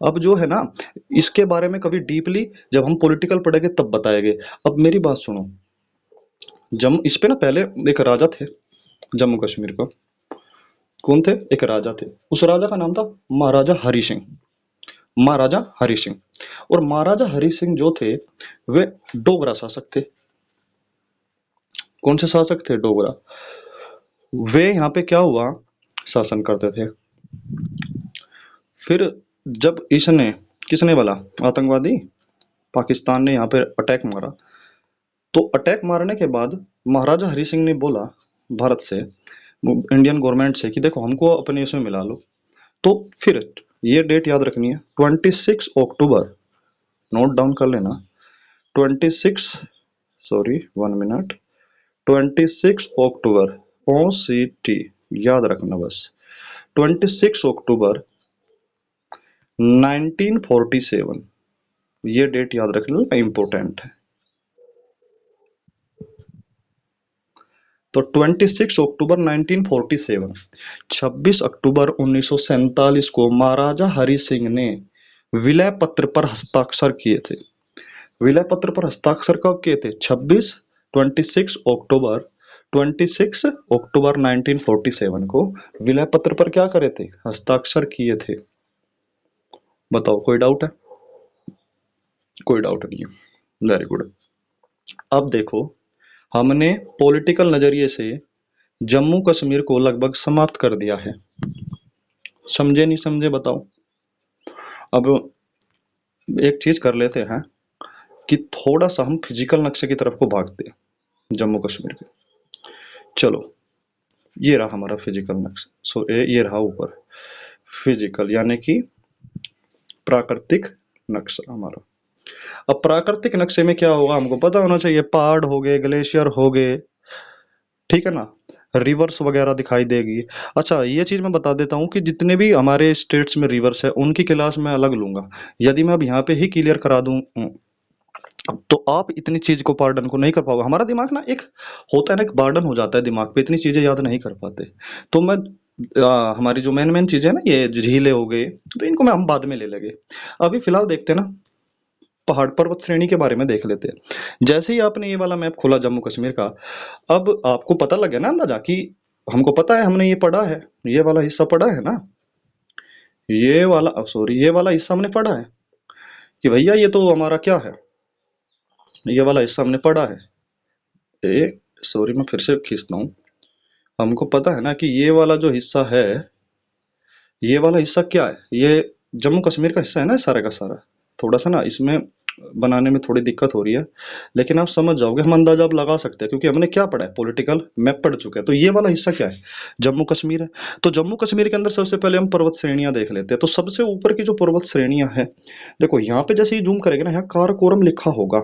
[SPEAKER 1] अब जो है ना इसके बारे में कभी डीपली जब हम पॉलिटिकल पढ़ेंगे तब बताएंगे। अब मेरी बात सुनो, जम्मू इस पे ना पहले एक राजा थे जम्मू कश्मीर का। कौन थे? एक राजा थे, उस राजा का नाम था महाराजा हरि सिंह। महाराजा हरि सिंह। और महाराजा हरि सिंह जो थे वे डोगरा शासक थे। कौन से शासक थे? डोगरा। वे यहाँ पे क्या हुआ, शासन करते थे। फिर जब इसने किसने वाला आतंकवादी पाकिस्तान ने यहाँ पे अटैक मारा, तो अटैक मारने के बाद महाराजा हरि सिंह ने बोला भारत से, इंडियन गवर्नमेंट से कि देखो हमको अपने इसमें मिला लो। तो फिर ये डेट याद रखनी है 26 अक्टूबर, नोट डाउन कर लेना। 26 सॉरी 1 मिनट, 26 अक्टूबर OCT याद रखना बस। 26 अक्टूबर 1947 ये डेट याद रख लेना, इंपॉर्टेंट है। तो 26 अक्टूबर 1947, 26 अक्टूबर 1947 को महाराजा हरि सिंह ने विलय पत्र पर हस्ताक्षर किए थे। विलय पत्र पर हस्ताक्षर कब किए थे? 26 अक्टूबर 1947 को विलय पत्र पर क्या करे थे? हस्ताक्षर किए थे। बताओ कोई डाउट है? कोई डाउट नहीं है। Very good. अब देखो हमने पॉलिटिकल नजरिए से जम्मू कश्मीर को लगभग समाप्त कर दिया है। समझे नहीं समझे बताओ। अब एक चीज कर लेते हैं कि थोड़ा सा हम फिजिकल नक्शे की तरफ को भागते हैं जम्मू कश्मीर के। चलो ये रहा हमारा फिजिकल नक्शा। सो ये रहा ऊपर फिजिकल यानी कि प्राकृतिक नक्शा हमारा। अब प्राकृतिक नक्शे में क्या होगा हमको पता होना चाहिए। पहाड़ हो गए, ग्लेशियर हो गए, ठीक है ना, रिवर्स वगैरह दिखाई देगी। अच्छा ये चीज मैं बता देता हूँ कि जितने भी हमारे स्टेट्स में रिवर्स है उनकी क्लास मैं अलग लूंगा। यदि मैं अब यहाँ पे ही क्लियर करा दूं तो आप इतनी चीज को पार्डन को नहीं कर पाओगे। हमारा दिमाग ना एक होता है ना, एक बर्डन हो जाता है दिमाग पे, इतनी चीजें याद नहीं कर पाते। तो मैं हमारी जो मेन मेन चीजें है ना, ये झीलें हो गई, तो इनको मैं हम बाद में ले लेंगे। अभी फिलहाल देखते हैं ना पहाड़ पर्वत श्रेणी के बारे में देख लेते हैं। जैसे ही आपने ये वाला मैप खोला जम्मू कश्मीर का, अब आपको पता लग गया ना अंदाजा कि हमको पता है, हमने ये पढ़ा है, ये वाला हिस्सा पढ़ा है ना, ये वाला सॉरी ये वाला हिस्सा हमने पढ़ा है कि भैया ये तो हमारा क्या है, ये वाला हिस्सा हमने पढ़ा है। ए सॉरी मैं फिर से खींचता हूँ। हमको पता है ना कि ये वाला जो हिस्सा है, ये वाला हिस्सा क्या है, ये जम्मू कश्मीर का हिस्सा है ना सारा का सारा। थोड़ा सा ना इसमें बनाने में थोड़ी दिक्कत हो रही है, लेकिन आप समझ जाओगे, हम अंदाजा अब लगा सकते हैं क्योंकि हमने क्या पढ़ा है, पॉलिटिकल मैप पढ़ चुके हैं। तो ये वाला हिस्सा क्या है? जम्मू कश्मीर है। तो जम्मू कश्मीर के अंदर सबसे पहले हम पर्वत श्रेणियां देख लेते हैं। तो सबसे ऊपर की जो पर्वत श्रेणियां हैं, देखो यहाँ पे जैसे ही जूम करेंगे ना, यहाँ काराकोरम लिखा होगा,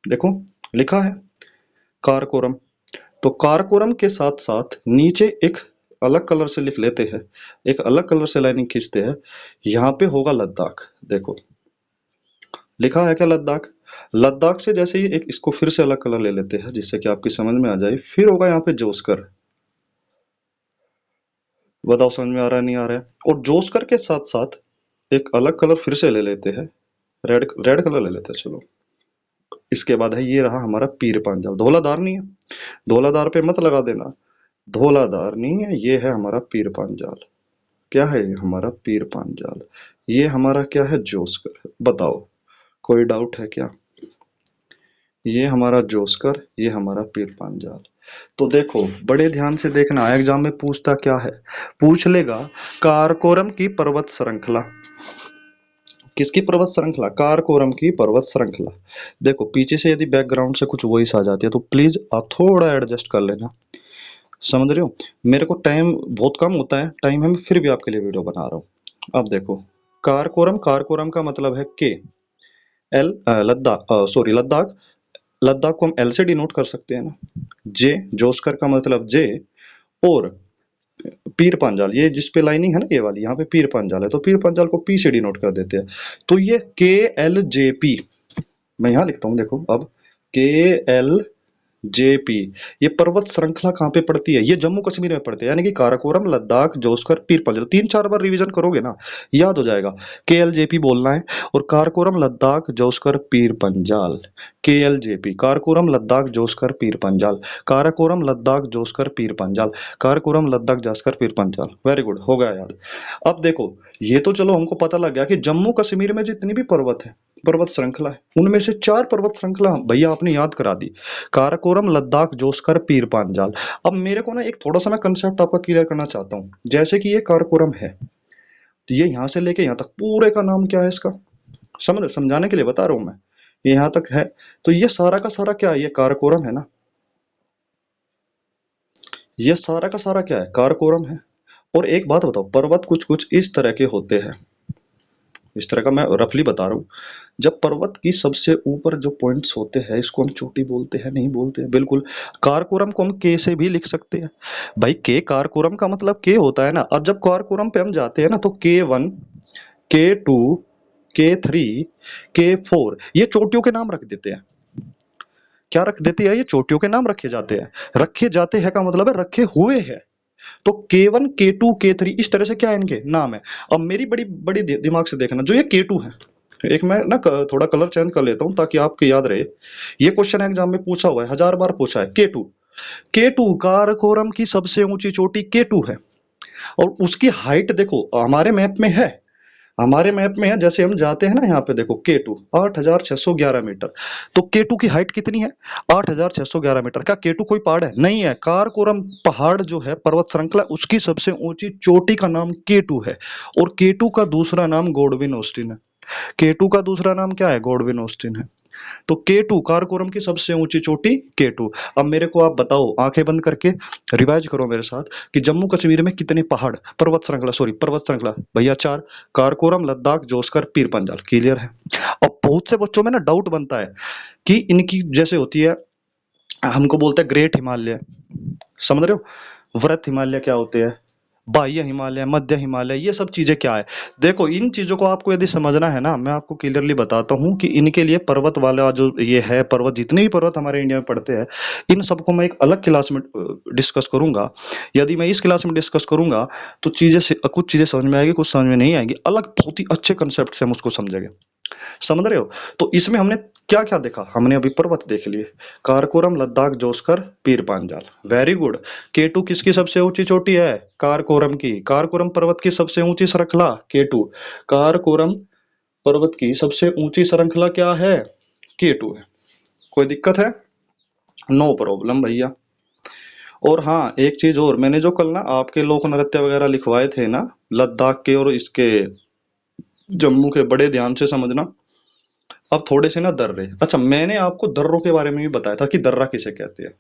[SPEAKER 1] देखो लिखा है काराकोरम। तो काराकोरम के साथ साथ नीचे एक अलग कलर से लिख लेते हैं, एक अलग कलर से लाइनिंग खींचते हैं, यहाँ पे होगा लद्दाख। देखो लिखा है क्या लद्दाख? लद्दाख से जैसे ही एक इसको फिर से अलग कलर ले लेते हैं जिससे कि आपकी समझ में आ जाए, फिर होगा यहाँ पे जोस्कर, बताओ समझ में आ रहा है नहीं आ रहा है। और जोस्कर के साथ साथ एक अलग कलर फिर से ले लेते हैं, रेड रेड कलर ले लेते हैं चलो। इसके बाद है ये रहा हमारा पीर पांजाल, धौलाधार नहीं है, धौलाधार पे मत लगा देना, धौलाधार नहीं है, ये है हमारा पीर पांजाल। क्या है ये हमारा पीर पांजाल, ये हमारा क्या है जोस्कर। बताओ कोई डाउट है क्या? ये हमारा जोस्कर, ये हमारा पीर पांजाल। तो देखो बड़े ध्यान से देखना, एग्जाम में पूछता क्या है, पूछ लेगा कारकोरम की पर्वत श्रृंखला। किसकी पर्वत श्रृंखला? कारकोरम की पर्वत श्रृंखला। देखो पीछे से यदि बैकग्राउंड से कुछ वॉइस आ जाती है तो प्लीज आप थोड़ा एडजस्ट कर लेना, समझ रहे हो। मेरे को टाइम बहुत कम होता है, टाइम है, मैं फिर भी आपके लिए वीडियो बना रहा हूँ। अब देखो कारकोरम, कारकोरम का मतलब है के एल, लद्दाख, सॉरी लद्दाख, लद्दाख को हम एल से डिनोट कर सकते हैं ना। जे जोस्कर का मतलब जे, और पीर पांजाल ये जिस पे लाइनिंग है ना ये वाली, यहाँ पे पीर पांजाल है तो पीर पांजाल को पी से डिनोट कर देते हैं। तो ये के एल जे पी, मैं यहाँ लिखता हूँ देखो अब, के एल जेपी, ये पर्वत श्रृंखला कहाँ पे पड़ती है? ये जम्मू कश्मीर में पड़ती है, यानी कि काराकोरम, लद्दाख, जोस्कर, पीर पंजाल। 3-4 बार रिवीजन करोगे ना याद हो जाएगा। केएलजेपी बोलना है, और कारकोरम, लद्दाख, जोस्कर, पीर पंजाल। केएलजेपी, कारकोरम, लद्दाख, जोस्कर, पीर पंजाल, काराकोरम, लद्दाख, जोस्कर, पीर पंजाल, कारकोरम, लद्दाख, जोस्कर, पीर पंजाल। वेरी गुड, हो गया याद। अब देखो ये तो चलो हमको पता लग गया कि जम्मू कश्मीर में जितनी भी पर्वत है, पर्वत श्रृंखला है, उनमें से 4 पर्वत श्रृंखला भैया आपने याद करा दी, काराकोरम, लद्दाख, जोस्कर, पीर पांजाल। अब मेरे को ना एक थोड़ा सा मैं कंसेप्ट आपका क्लियर करना चाहता हूँ। जैसे कि ये काराकोरम है, तो ये यहाँ से लेके यहाँ तक पूरे का नाम क्या है इसका, समझाने के लिए बता रहा हूँ मैं। ये यहाँ तक है तो ये सारा का सारा क्या है, ये काराकोरम है ना, ये सारा का सारा क्या है, काराकोरम है। और एक बात बताओ, पर्वत कुछ कुछ इस तरह के होते हैं, इस तरह का मैं रफली बता रहा हूँ। जब पर्वत की सबसे ऊपर जो पॉइंट्स होते हैं इसको हम चोटी बोलते हैं, नहीं बोलते हैं? बिल्कुल। कारकोरम को हम के से भी लिख सकते हैं भाई, के कारकोरम का मतलब के होता है ना। अब जब कारकोरम पे हम जाते हैं ना तो K1, K2, K3, K4 ये चोटियों के नाम रख देते हैं। क्या रख देते हैं? ये चोटियों के नाम रखे जाते हैं। रखे जाते हैं का मतलब है रखे हुए हैं। तो K1, K2, K3 इस तरह से क्या है इनके नाम है। अब मेरी बड़ी बड़ी दिमाग से देखना, जो ये K2 है, एक मैं ना थोड़ा कलर चेंज कर लेता हूं ताकि आपको याद रहे। ये क्वेश्चन एग्जाम में पूछा हुआ है, 1000 बार पूछा है। K2, K2 काराकोरम की सबसे ऊंची चोटी K2 है, और उसकी हाइट देखो हमारे मैप में है, हमारे मैप में है। जैसे हम जाते हैं ना यहाँ पे देखो K2 8611 मीटर, तो K2 की हाइट कितनी है? 8611 मीटर। क्या K2 कोई पहाड़ है? नहीं है। काराकोरम पहाड़ जो है पर्वत श्रृंखला, उसकी सबसे ऊंची चोटी का नाम K2 है, और K2 का दूसरा नाम गॉडविन ऑस्टिन है। K2 का दूसरा नाम क्या है? गॉडविन ऑस्टिन है। तो K2 काराकोरम की सबसे ऊंची चोटी K2। अब मेरे को आप बताओ, आंखें बंद करके रिवाइज करो मेरे साथ, कि जम्मू कश्मीर में कितने पहाड़, पर्वत श्रृंखला, सॉरी पर्वत श्रृंखला भैया 4, काराकोरम, लद्दाख, जोस्कर, पीर पंजाल। क्लियर है? अब बहुत से बच्चों में ना डाउट बनता है कि इनकी जैसे होती है, हमको बोलते हैं ग्रेट हिमालय, समझ रहे हो, वृत हिमालय क्या होते हैं, बाह्य हिमालय, मध्य हिमालय, ये सब चीजें क्या है। देखो इन चीजों को आपको यदि समझना है ना, मैं आपको क्लियरली बताता हूँ कि इनके लिए पर्वत वाला जो ये है, पर्वत जितने भी पर्वत हमारे इंडिया में पड़ते हैं, इन सबको मैं एक अलग क्लास में डिस्कस करूंगा। यदि मैं इस क्लास में डिस्कस करूंगा तो चीजें से कुछ चीजें समझ में आएगी, कुछ समझ में नहीं आएगी, अलग बहुत ही अच्छे कंसेप्ट से हम उसको समझेंगे, समझ रहे हो। तो इसमें हमने क्या क्या देखा, हमने अभी पर्वत देख लिए, काराकोरम, लद्दाख, जोस्कर, पीर पांजाल। Very good. K2 किसकी सबसे ऊंची चोटी है? काराकोरम की। काराकोरम पर्वत की सबसे ऊंची श्रृंखला K2। काराकोरम पर्वत की सबसे ऊंची श्रृंखला क्या है? K2 है। कोई दिक्कत है? नो प्रॉब्लम भैया। और हाँ एक चीज और, मैंने जो कल ना आपके लोक नृत्य वगैरह लिखवाए थे ना लद्दाख के और इसके जम्मू के, बड़े ध्यान से समझना। अब थोड़े से ना दर्रे, अच्छा मैंने आपको दर्रों के बारे में भी बताया था कि दर्रा किसे कहते हैं,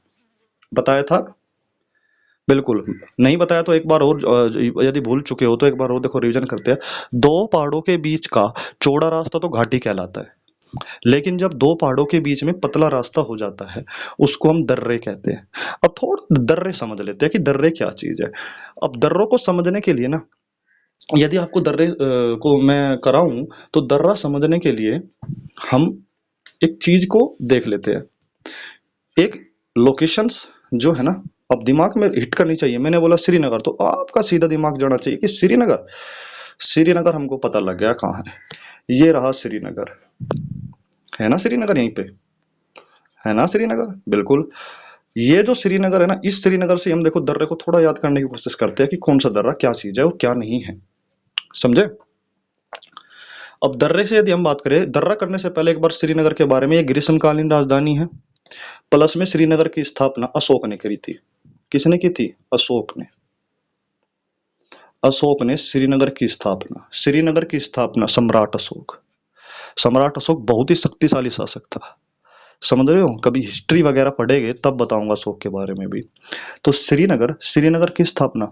[SPEAKER 1] बताया था? बिल्कुल। नहीं बताया तो एक बार और, यदि भूल चुके हो तो एक बार और देखो, रिवीजन करते हैं। दो पहाड़ों के बीच का चौड़ा रास्ता तो घाटी कहलाता है, लेकिन जब दो पहाड़ों के बीच में पतला रास्ता हो जाता है उसको हम दर्रे कहते हैं। अब थोड़ा दर्रे समझ लेते हैं कि दर्रे क्या चीज है। अब दर्रों को समझने के लिए ना, यदि आपको दर्रे को मैं कराऊं तो दर्रा समझने के लिए हम एक चीज को देख लेते हैं। एक लोकेशंस जो है ना, अब दिमाग में हिट करनी चाहिए। मैंने बोला श्रीनगर, तो आपका सीधा दिमाग जाना चाहिए कि श्रीनगर। श्रीनगर हमको पता लग गया कहाँ है, ये रहा श्रीनगर, है ना श्रीनगर, यहीं पे है ना श्रीनगर, बिल्कुल। ये जो श्रीनगर है ना, इस श्रीनगर से हम देखो दर्रे को थोड़ा याद करने की कोशिश करते हैं कि कौन सा दर्रा क्या चीज है और क्या नहीं है, समझे। अब दर्रे से यदि हम बात करें, दर्रा करने से पहले एक बार श्रीनगर के बारे में, ये ग्रीष्मकालीन राजधानी है, प्लस में श्रीनगर की स्थापना अशोक ने करी थी। किसने की थी? अशोक ने। अशोक ने श्रीनगर की स्थापना, श्रीनगर की स्थापना सम्राट अशोक। सम्राट अशोक बहुत ही शक्तिशाली शासक था, समझ रहे हो। कभी हिस्ट्री वगैरह पढ़ेंगे तब बताऊंगा अशोक के बारे में भी। तो श्रीनगर, श्रीनगर की स्थापना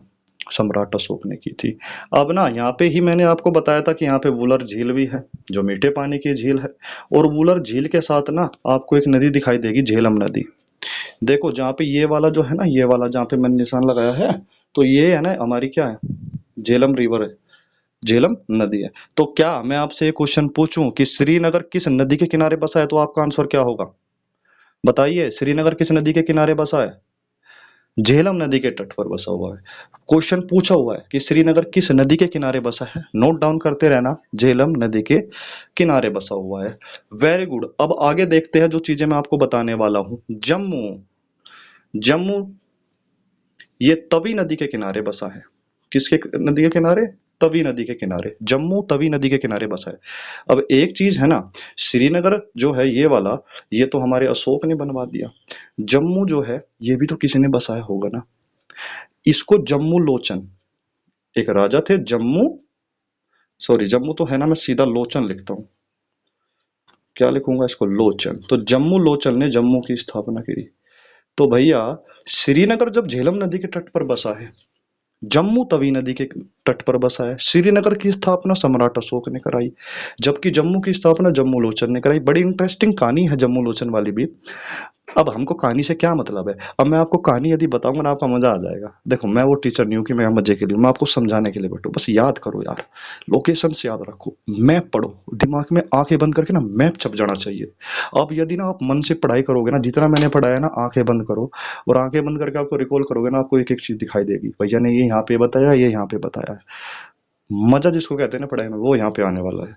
[SPEAKER 1] सम्राट अशोक ने की थी। अब ना यहाँ पे ही मैंने आपको बताया था कि यहाँ पे वुलर झील भी है, जो मीठे पानी की झील है, और वुलर झील के साथ ना आपको एक नदी दिखाई देगी, झेलम नदी। देखो जहाँ पे ये वाला जो है ना, ये वाला जहाँ पे मैंने निशान लगाया है, तो ये है ना हमारी क्या है, झेलम रिवर है, झेलम नदी है। तो क्या मैं आपसे एक क्वेश्चन पूछूं कि श्रीनगर किस नदी के किनारे बसा है, तो आपका आंसर क्या होगा? बताइए, श्रीनगर किस नदी के किनारे बसा है? झेलम नदी के तट पर बसा हुआ है। क्वेश्चन पूछा हुआ है कि श्रीनगर किस नदी के किनारे बसा है, नोट डाउन करते रहना, झेलम नदी के किनारे बसा हुआ है। Very good. अब आगे देखते हैं जो चीजें मैं आपको बताने वाला हूं। जम्मू, जम्मू ये तवी नदी के किनारे बसा है। किसके नदी के किनारे? तवी नदी के किनारे। जम्मू तवी नदी के किनारे बसा है। अब एक चीज है ना, श्रीनगर जो है ये वाला, ये तो हमारे अशोक ने बनवा दिया। जम्मू जो है ये भी तो किसी ने बसाया होगा ना। इसको जम्मू लोचन, एक राजा थे जम्मू, सॉरी जम्मू तो है ना, मैं सीधा लोचन लिखता हूं, क्या लिखूंगा इसको, लोचन। तो जम्मू लोचन ने जम्मू की स्थापना की। तो भैया श्रीनगर जब झेलम नदी के तट पर बसा है, जम्मू तवी नदी के तट पर बसा है, श्रीनगर की स्थापना सम्राट अशोक ने कराई, जबकि जम्मू की स्थापना जम्मू लोचन ने कराई। बड़ी इंटरेस्टिंग कहानी है जम्मू लोचन वाली भी। अब हमको कहानी से क्या मतलब है, अब मैं आपको कहानी यदि बताऊंगा ना, आपका मजा आ जाएगा। देखो मैं वो टीचर नहीं हूं कि मैं मजे के लिए, मैं आपको समझाने के लिए बैठू। बस याद करो यार, लोकेशन से याद रखो, मैप पढ़ो, दिमाग में आंखें बंद करके ना मैप छप जाना चाहिए। अब यदि ना आप मन से पढ़ाई करोगे ना, जितना मैंने पढ़ाया ना, आंखें बंद करो और आंखें बंद करके आपको रिकॉल करोगे ना, आपको एक एक चीज दिखाई देगी, भैया ने ये यहाँ पे बताया, ये यहाँ पे बताया है। मजा जिसको कहते हैं ना पढ़ाई में, वो यहाँ पे आने वाला है,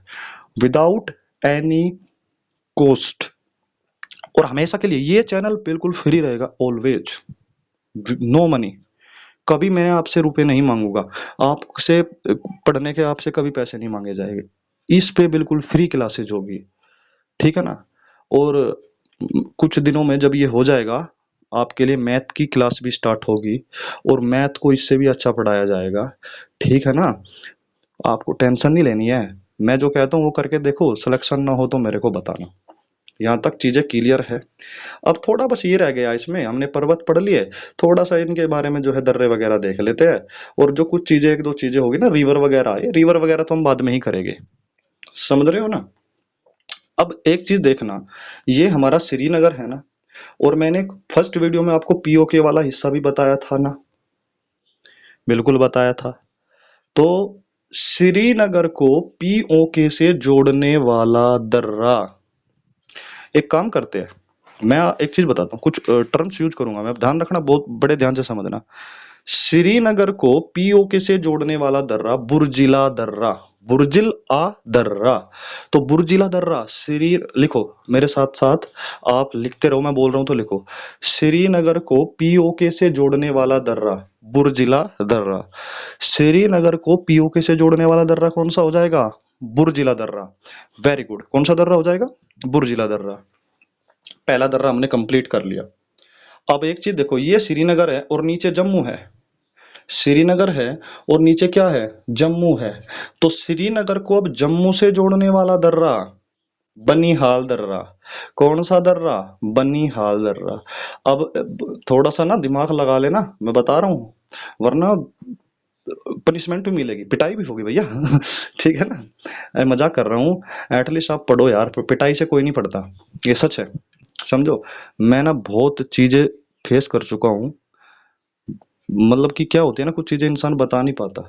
[SPEAKER 1] विदाउट एनी कोस्ट। और हमेशा के लिए ये चैनल बिल्कुल फ्री रहेगा, ऑलवेज, नो मनी। कभी मैं आपसे रुपए नहीं मांगूंगा, आपसे पढ़ने के आपसे कभी पैसे नहीं मांगे जाएंगे। इस पे बिल्कुल फ्री क्लासेज होगी, ठीक है ना। और कुछ दिनों में जब ये हो जाएगा, आपके लिए मैथ की क्लास भी स्टार्ट होगी, और मैथ को इससे भी अच्छा पढ़ाया जाएगा, ठीक है ना। आपको टेंशन नहीं लेनी है, मैं जो कहता हूँ वो करके देखो, सिलेक्शन ना हो तो मेरे को बताना। यहाँ तक चीजें क्लियर है। अब थोड़ा बस ये रह गया, इसमें हमने पर्वत पढ़ लिए, थोड़ा सा इनके बारे में जो है दर्रे वगैरह देख लेते हैं। और जो कुछ चीजें, एक दो चीजें होगी ना, रिवर वगैरह, ये रिवर वगैरह तो हम बाद में ही करेंगे, समझ रहे हो ना। अब एक चीज देखना, ये हमारा श्रीनगर है ना, और मैंने फर्स्ट वीडियो में आपको पीओके वाला हिस्सा भी बताया था ना, बिल्कुल बताया था। तो श्रीनगर को पीओके से जोड़ने वाला दर्रा, एक काम करते हैं, मैं एक चीज बताता हूँ, कुछ टर्म्स यूज करूंगा मैं, ध्यान रखना, बहुत बड़े ध्यान से समझना। श्रीनगर को पीओके से जोड़ने वाला दर्रा बुर्जिला दर्रा, बुर्जिल आ दर्रा। तो बुर्जिला दर्रा, श्री लिखो मेरे साथ साथ, आप लिखते रहो, मैं बोल रहा हूं तो लिखो। श्रीनगर को पीओके से जोड़ने वाला दर्रा बुर्जिला दर्रा। श्रीनगर को पीओके से जोड़ने वाला दर्रा कौन सा हो जाएगा? बुर्जिला दर्रा। वेरी गुड, कौन सा दर्रा हो जाएगा? बुर्जिला दर्रा। पहला दर्रा हमने कंप्लीट कर लिया। अब एक चीज देखो, ये श्रीनगर है और नीचे जम्मू है, श्रीनगर है और नीचे क्या है? जम्मू है। तो श्रीनगर को अब जम्मू से जोड़ने वाला दर्रा बनिहाल दर्रा। कौन सा दर्रा? बनिहाल दर्रा। अब थोड़ा सा ना दिमाग लगा लेना, मैं बता रहा हूं, वरना पनिशमेंट भी मिलेगी, पिटाई भी होगी भैया ठीक है ना, अरे मजाक कर रहा हूँ। एटलीस्ट आप पढ़ो यार, पिटाई से कोई नहीं पढ़ता, ये सच है, समझो। मैं ना बहुत चीजें फेस कर चुका हूँ, मतलब कि क्या होती है ना, कुछ चीज़ें इंसान बता नहीं पाता,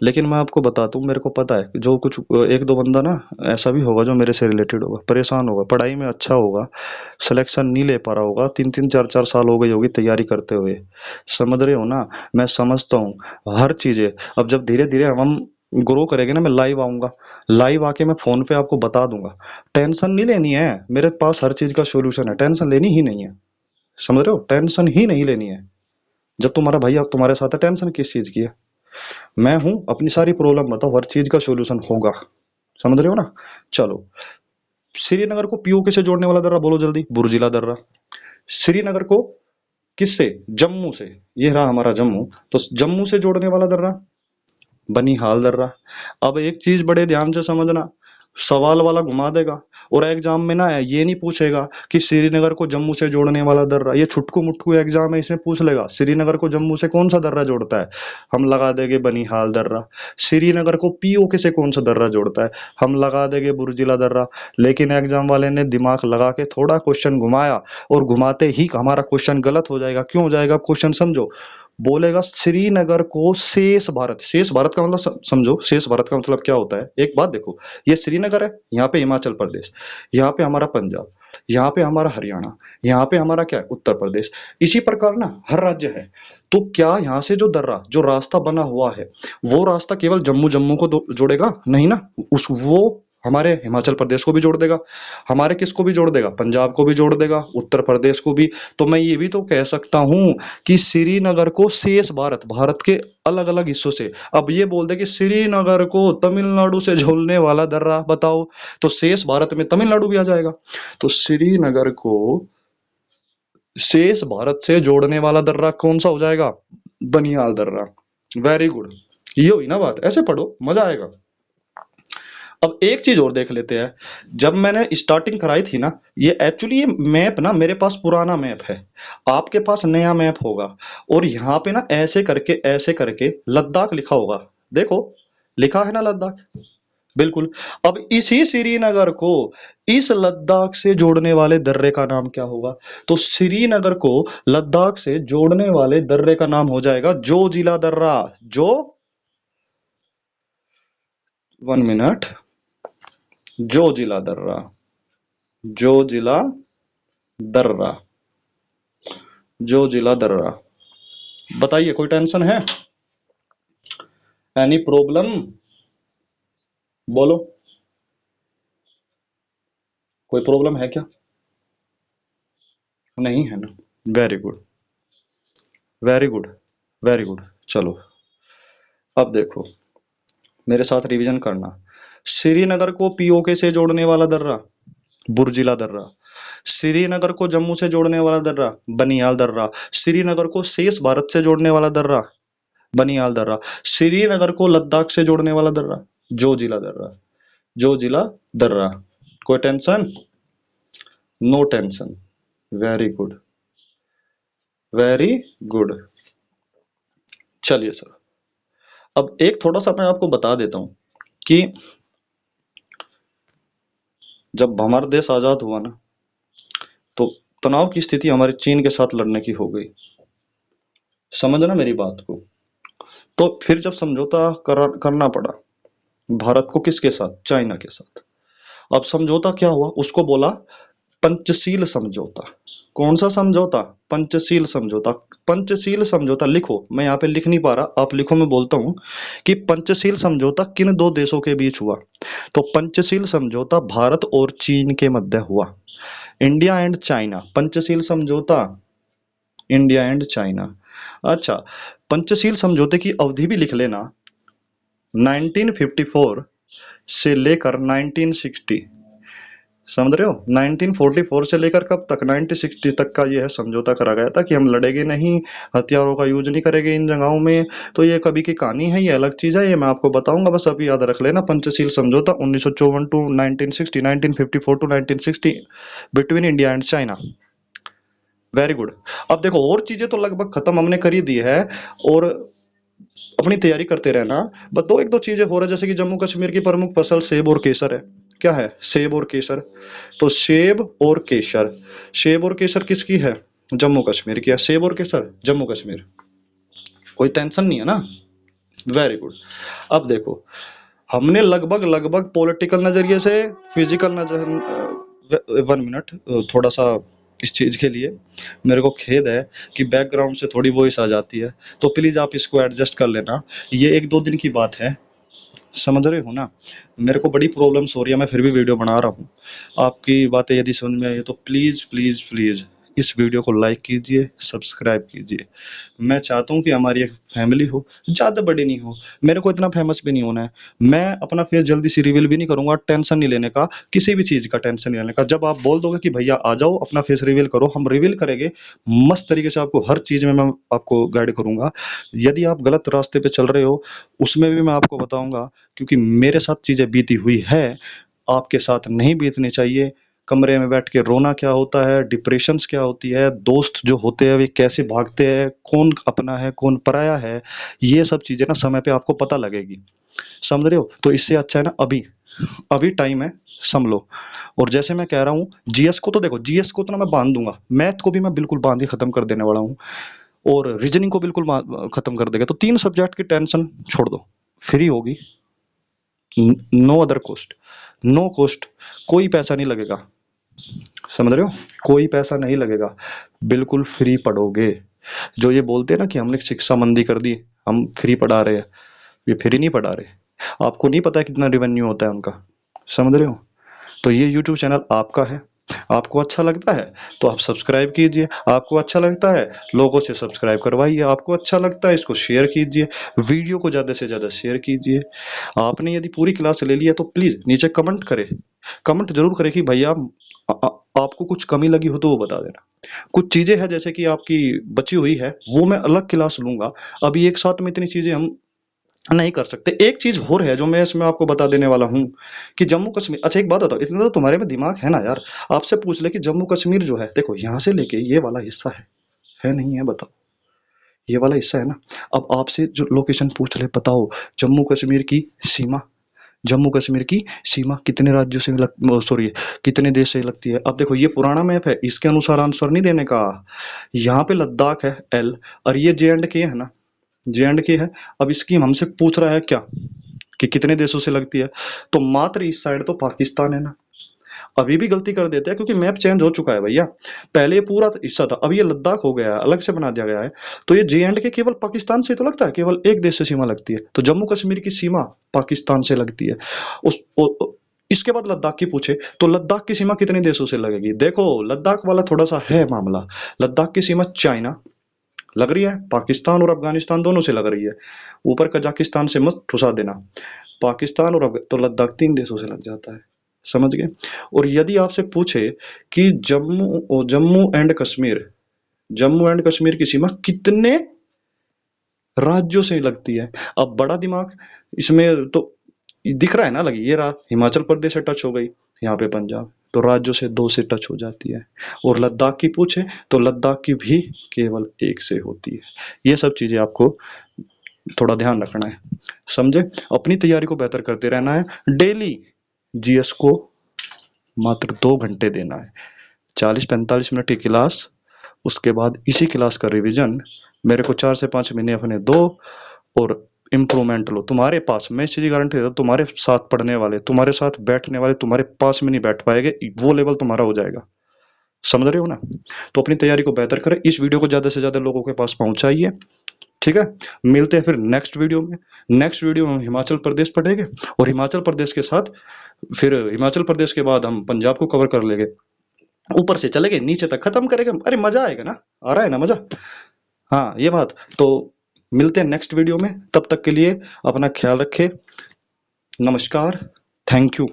[SPEAKER 1] लेकिन मैं आपको बताता हूँ। मेरे को पता है कि जो कुछ एक दो बंदा ना ऐसा भी होगा जो मेरे से रिलेटेड होगा, परेशान होगा, पढ़ाई में अच्छा होगा, सिलेक्शन नहीं ले पा रहा होगा, 3-3 4-4 साल हो गई होगी तैयारी करते हुए। समझ रहे हो ना? मैं समझता हूँ हर चीज़ें। अब जब धीरे धीरे हम ग्रो करेंगे ना, मैं लाइव आऊँगा, लाइव आके मैं फ़ोन पे आपको बता दूंगा। टेंशन नहीं लेनी है, मेरे पास हर चीज़ का सोल्यूशन है, टेंशन लेनी ही नहीं है। समझ रहे हो? टेंशन ही नहीं लेनी है। जब तुम्हारा भाई अब तुम्हारे साथ है, टेंशन किस चीज़ की है? मैं हूं, अपनी सारी प्रॉब्लम बताओ, हर चीज का सॉल्यूशन होगा। समझ रहे हो ना? चलो, श्रीनगर को पीओके से जोड़ने वाला दर्रा बोलो जल्दी। बुर्जिला दर्रा। श्रीनगर को किससे? जम्मू से। ये रहा हमारा जम्मू, तो जम्मू से जोड़ने वाला दर्रा बनिहाल दर्रा। अब एक चीज बड़े ध्यान से समझना, सवाल वाला घुमा देगा और एग्जाम में ना ये नहीं पूछेगा कि श्रीनगर को जम्मू से जोड़ने वाला दर्रा। ये छुटकू मुटकू एग्जाम है, इसमें पूछ लेगा श्रीनगर को जम्मू से कौन सा दर्रा जोड़ता है, हम लगा देंगे बनिहाल दर्रा। श्रीनगर को पीओके से कौन सा दर्रा जोड़ता है, हम लगा देंगे बुर्जिला दर्रा। लेकिन एग्जाम वाले ने दिमाग लगा के थोड़ा क्वेश्चन घुमाया, और घुमाते ही हमारा क्वेश्चन गलत हो जाएगा। क्यों हो जाएगा? क्वेश्चन समझो। बोलेगा श्रीनगर को शेष भारत। शेष भारत का मतलब समझो, शेष भारत का मतलब क्या होता है? एक बात देखो, ये श्रीनगर है, यहाँ पे हिमाचल प्रदेश, यहाँ पे हमारा पंजाब, यहाँ पे हमारा हरियाणा, यहाँ पे हमारा क्या है? उत्तर प्रदेश। इसी प्रकार ना हर राज्य है। तो क्या यहाँ से जो दर्रा, जो रास्ता बना हुआ है, वो रास्ता केवल जम्मू जम्मू को जोड़ेगा? नहीं ना। उस वो हमारे हिमाचल प्रदेश को भी जोड़ देगा, हमारे किसको भी जोड़ देगा? पंजाब को भी जोड़ देगा, उत्तर प्रदेश को भी। तो मैं ये भी तो कह सकता हूँ कि श्रीनगर को शेष भारत, भारत के अलग अलग हिस्सों से, अब ये बोल दे कि श्रीनगर को तमिलनाडु से जोड़ने वाला दर्रा बताओ, तो शेष भारत में तमिलनाडु भी आ जाएगा। तो श्रीनगर को शेष भारत से जोड़ने वाला दर्रा कौन सा हो जाएगा? बनिहाल दर्रा। Very good. ये हुई ना बात, ऐसे पढ़ो मजा आएगा। अब एक चीज और देख लेते हैं। जब मैंने स्टार्टिंग कराई थी ना, ये एक्चुअली ये मैप ना मेरे पास पुराना मैप है, आपके पास नया मैप होगा, और यहाँ पे ना ऐसे करके लद्दाख लिखा होगा। देखो, लिखा है ना लद्दाख? बिल्कुल। अब इसी श्रीनगर को इस लद्दाख से जोड़ने वाले दर्रे का नाम क्या होगा? तो श्रीनगर को लद्दाख से जोड़ने वाले दर्रे का नाम हो जाएगा जोजिला दर्रा। जो, 1 मिनट, जोजिला दर्रा, जोजिला दर्रा, जोजिला दर्रा। बताइए, कोई टेंशन है? Any problem? बोलो, कोई प्रॉब्लम है क्या? नहीं है ना? Very good, very good, very good. चलो, अब देखो, मेरे साथ रिवीजन करना। श्रीनगर को पीओके से जोड़ने वाला दर्रा बुर्जिला दर्रा, श्रीनगर को जम्मू से जोड़ने वाला दर्रा बनियाल दर्रा, श्रीनगर को शेष भारत से जोड़ने वाला दर्रा बनियाल दर्रा, श्रीनगर को लद्दाख से जोड़ने वाला दर्रा जोजिला दर्रा, जोजिला दर्रा। कोई tension? No tension. Very good, very good. चलिए सर, अब एक थोड़ा सा मैं आपको बता देता हूं कि जब हमारा देश आजाद हुआ ना, तो तनाव की स्थिति हमारे चीन के साथ लड़ने की हो गई। समझना मेरी बात को। तो फिर जब समझौता करना पड़ा भारत को, किसके साथ? चाइना के साथ। अब समझौता क्या हुआ? उसको बोला पंचशील समझौता। कौन सा समझौता? पंचशील समझौता। पंचशील समझौता लिखो, मैं यहाँ पे लिख नहीं पा रहा, आप लिखो, मैं बोलता हूँ कि पंचशील समझौता किन दो देशों के बीच हुआ? तो पंचशील समझौता भारत और चीन के मध्य हुआ। इंडिया एंड चाइना, पंचशील समझौता इंडिया एंड चाइना। अच्छा, पंचशील समझौते की अवधि भी लिख लेना, 1954 से लेकर 1960। समझ रहे हो? 1944 से लेकर कब तक? 1960 तक का यह समझौता करा गया था कि हम लड़ेंगे नहीं, हथियारों का यूज नहीं करेंगे इन जगहों में। तो ये कभी की कहानी है, ये अलग चीज है, ये मैं आपको बताऊंगा, बस अभी याद रख लेना। पंचशील समझौता 1954 to 1960, 1954 to 1960 between India and China. Very good. अब देखो, और चीजें तो लगभग खत्म हमने कर ही दी है, और अपनी तैयारी करते रहना। बस दो एक दो चीजें हो रहा है, जैसे कि जम्मू कश्मीर की प्रमुख फसल सेब और केसर है। क्या है? सेब और केसर। तो सेब और केसर, सेब और केसर किसकी है? जम्मू कश्मीर की है। सेब और केसर जम्मू कश्मीर। कोई टेंशन नहीं है ना। Very good. अब देखो, हमने लगभग लगभग पॉलिटिकल नजरिए से, फिजिकल नजर, 1 मिनट, थोड़ा सा इस चीज के लिए मेरे को खेद है कि बैकग्राउंड से थोड़ी वॉइस आ जाती है, तो प्लीज आप इसको एडजस्ट कर लेना। ये 1-2 दिन की बात है, समझ रहे हो ना। मेरे को बड़ी प्रॉब्लम्स हो रही है, मैं फिर भी वीडियो बना रहा हूँ। आपकी बातें यदि समझ में आई तो प्लीज प्लीज प्लीज इस वीडियो को लाइक कीजिए, सब्सक्राइब कीजिए। मैं चाहता हूँ कि हमारी एक फैमिली हो, ज़्यादा बड़ी नहीं हो, मेरे को इतना फेमस भी नहीं होना है। मैं अपना फेस जल्दी से रिवील भी नहीं करूंगा, टेंशन नहीं लेने का, किसी भी चीज़ का टेंशन नहीं लेने का। जब आप बोल दोगे कि भैया आ जाओ अपना फेस रिवील करो, हम रिवील करेंगे मस्त तरीके से। आपको हर चीज़ में मैं आपको गाइड करूंगा। यदि आप गलत रास्ते पे चल रहे हो उसमें भी मैं आपको बताऊंगा, क्योंकि मेरे साथ चीज़ें बीती हुई है, आपके साथ नहीं बीतनी चाहिए। कमरे में बैठ के रोना क्या होता है, डिप्रेशंस क्या होती है, दोस्त जो होते हैं वे कैसे भागते हैं, कौन अपना है कौन पराया है, ये सब चीज़ें ना समय पे आपको पता लगेगी, समझ रहे हो। तो इससे अच्छा है ना अभी अभी टाइम है, संभलो। और जैसे मैं कह रहा हूँ जीएस को, तो देखो जीएस को तो ना मैं बांध दूंगा, मैथ को भी मैं बिल्कुल बांध के खत्म कर देने वाला हूँ, और रीजनिंग को बिल्कुल खत्म कर देगा। तो 3 सब्जेक्ट की टेंशन छोड़ दो, फ्री होगी, no other cost, no cost, कोई पैसा नहीं लगेगा, समझ रहे हो, कोई पैसा नहीं लगेगा, बिल्कुल फ्री पढ़ोगे। जो ये बोलते हैं ना कि हमने शिक्षा मंदी कर दी, हम फ्री पढ़ा रहे हैं, ये फ्री नहीं पढ़ा रहे। आपको नहीं पता कितना रिवेन्यू होता है उनका, समझ रहे हो। तो ये यूट्यूब चैनल आपका है, आपको अच्छा लगता है तो आप सब्सक्राइब कीजिए, आपको अच्छा लगता है लोगों से सब्सक्राइब करवाइए, आपको अच्छा लगता है इसको शेयर कीजिए, वीडियो को ज़्यादा से ज़्यादा शेयर कीजिए। आपने यदि पूरी क्लास ले लिया तो प्लीज़ नीचे कमेंट करें, कमेंट जरूर करें कि भैया आपको कुछ कमी लगी हो तो वो बता देना। कुछ चीज़ें हैं जैसे कि आपकी बची हुई है वो मैं अलग क्लास लूँगा, अभी एक साथ में इतनी चीज़ें हम नहीं कर सकते। एक चीज और है जो मैं इसमें आपको बता देने वाला हूँ कि जम्मू कश्मीर, अच्छा एक बात बताओ, इतना तो तुम्हारे में दिमाग है ना यार, आपसे पूछ ले कि जम्मू कश्मीर जो है, देखो यहाँ से लेके ये वाला हिस्सा है नहीं है बताओ, ये वाला हिस्सा है ना। अब आपसे जो लोकेशन पूछ ले, बताओ जम्मू कश्मीर की सीमा, जम्मू कश्मीर की सीमा कितने राज्यों से सॉरी कितने देश से लगती है। अब देखो ये पुराना मैप है, इसके अनुसार आंसर नहीं देने का। यहाँ पे लद्दाख है एल, और ये जे एंड के है ना, जे एंड के है। अब इसकी हमसे पूछ रहा है क्या कि कितने देशों से लगती है, तो मात्र इस साइड तो पाकिस्तान है ना। अभी भी गलती कर देते हैं क्योंकि मैप चेंज हो चुका है भैया, पहले ये पूरा हिस्सा था, अब ये लद्दाख हो गया है, अलग से बना दिया गया है। तो ये जे एंड के केवल पाकिस्तान से तो लगता है, केवल एक देश से सीमा लगती है, तो जम्मू कश्मीर की सीमा पाकिस्तान से लगती है। इसके बाद लद्दाख की पूछे तो लद्दाख की सीमा कितने देशों से लगेगी। देखो लद्दाख वाला थोड़ा सा है मामला, लद्दाख की सीमा चाइना लग रही है, पाकिस्तान और अफगानिस्तान दोनों से लग रही है, ऊपर कजाकिस्तान से मत ठुसा देना, पाकिस्तान और तो लद्दाख 3 देशों से लग जाता है, समझ गए। और यदि आपसे पूछे कि जम्मू एंड कश्मीर की सीमा कितने राज्यों से लगती है, अब बड़ा दिमाग इसमें तो दिख रहा है ना, लगी ये रहा हिमाचल प्रदेश से टच हो गई, यहाँ पे पंजाब, तो राज्यों से 2 से टच हो जाती है। और लद्दाख की पूछे तो लद्दाख की भी केवल 1 से होती है। ये सब चीजें आपको थोड़ा ध्यान रखना है, समझे। अपनी तैयारी को बेहतर करते रहना है, डेली जीएस को मात्र 2 घंटे देना है, 40-45 मिनट की क्लास, उसके बाद इसी क्लास का रिवीजन मेरे को 4 से 5 महीने अपने दो, और इम्प्रूवमेंट लो। तुम्हारे पास मैं इस चीज़ की गारंटी देता हूँ, तुम्हारे साथ पढ़ने वाले, तुम्हारे साथ बैठने वाले तुम्हारे पास में नहीं बैठ पाएंगे, वो लेवल तुम्हारा हो जाएगा, समझ रहे हो ना। तो अपनी तैयारी को बेहतर करें, इस वीडियो को ज़्यादा से ज़्यादा लोगों के पास पहुंचाइए, ठीक है। मिलते हैं फिर नेक्स्ट वीडियो में। नेक्स्ट वीडियो में हम हिमाचल प्रदेश पढ़ेंगे, और हिमाचल प्रदेश के साथ फिर हिमाचल प्रदेश के बाद हम पंजाब को कवर कर लेंगे, ऊपर से चलेंगे नीचे तक खत्म करेंगे। अरे मजा आएगा ना, आ रहा है ना मजा। हाँ ये बात तो, मिलते हैं नेक्स्ट वीडियो में, तब तक के लिए अपना ख्याल रखें, नमस्कार, थैंक यू।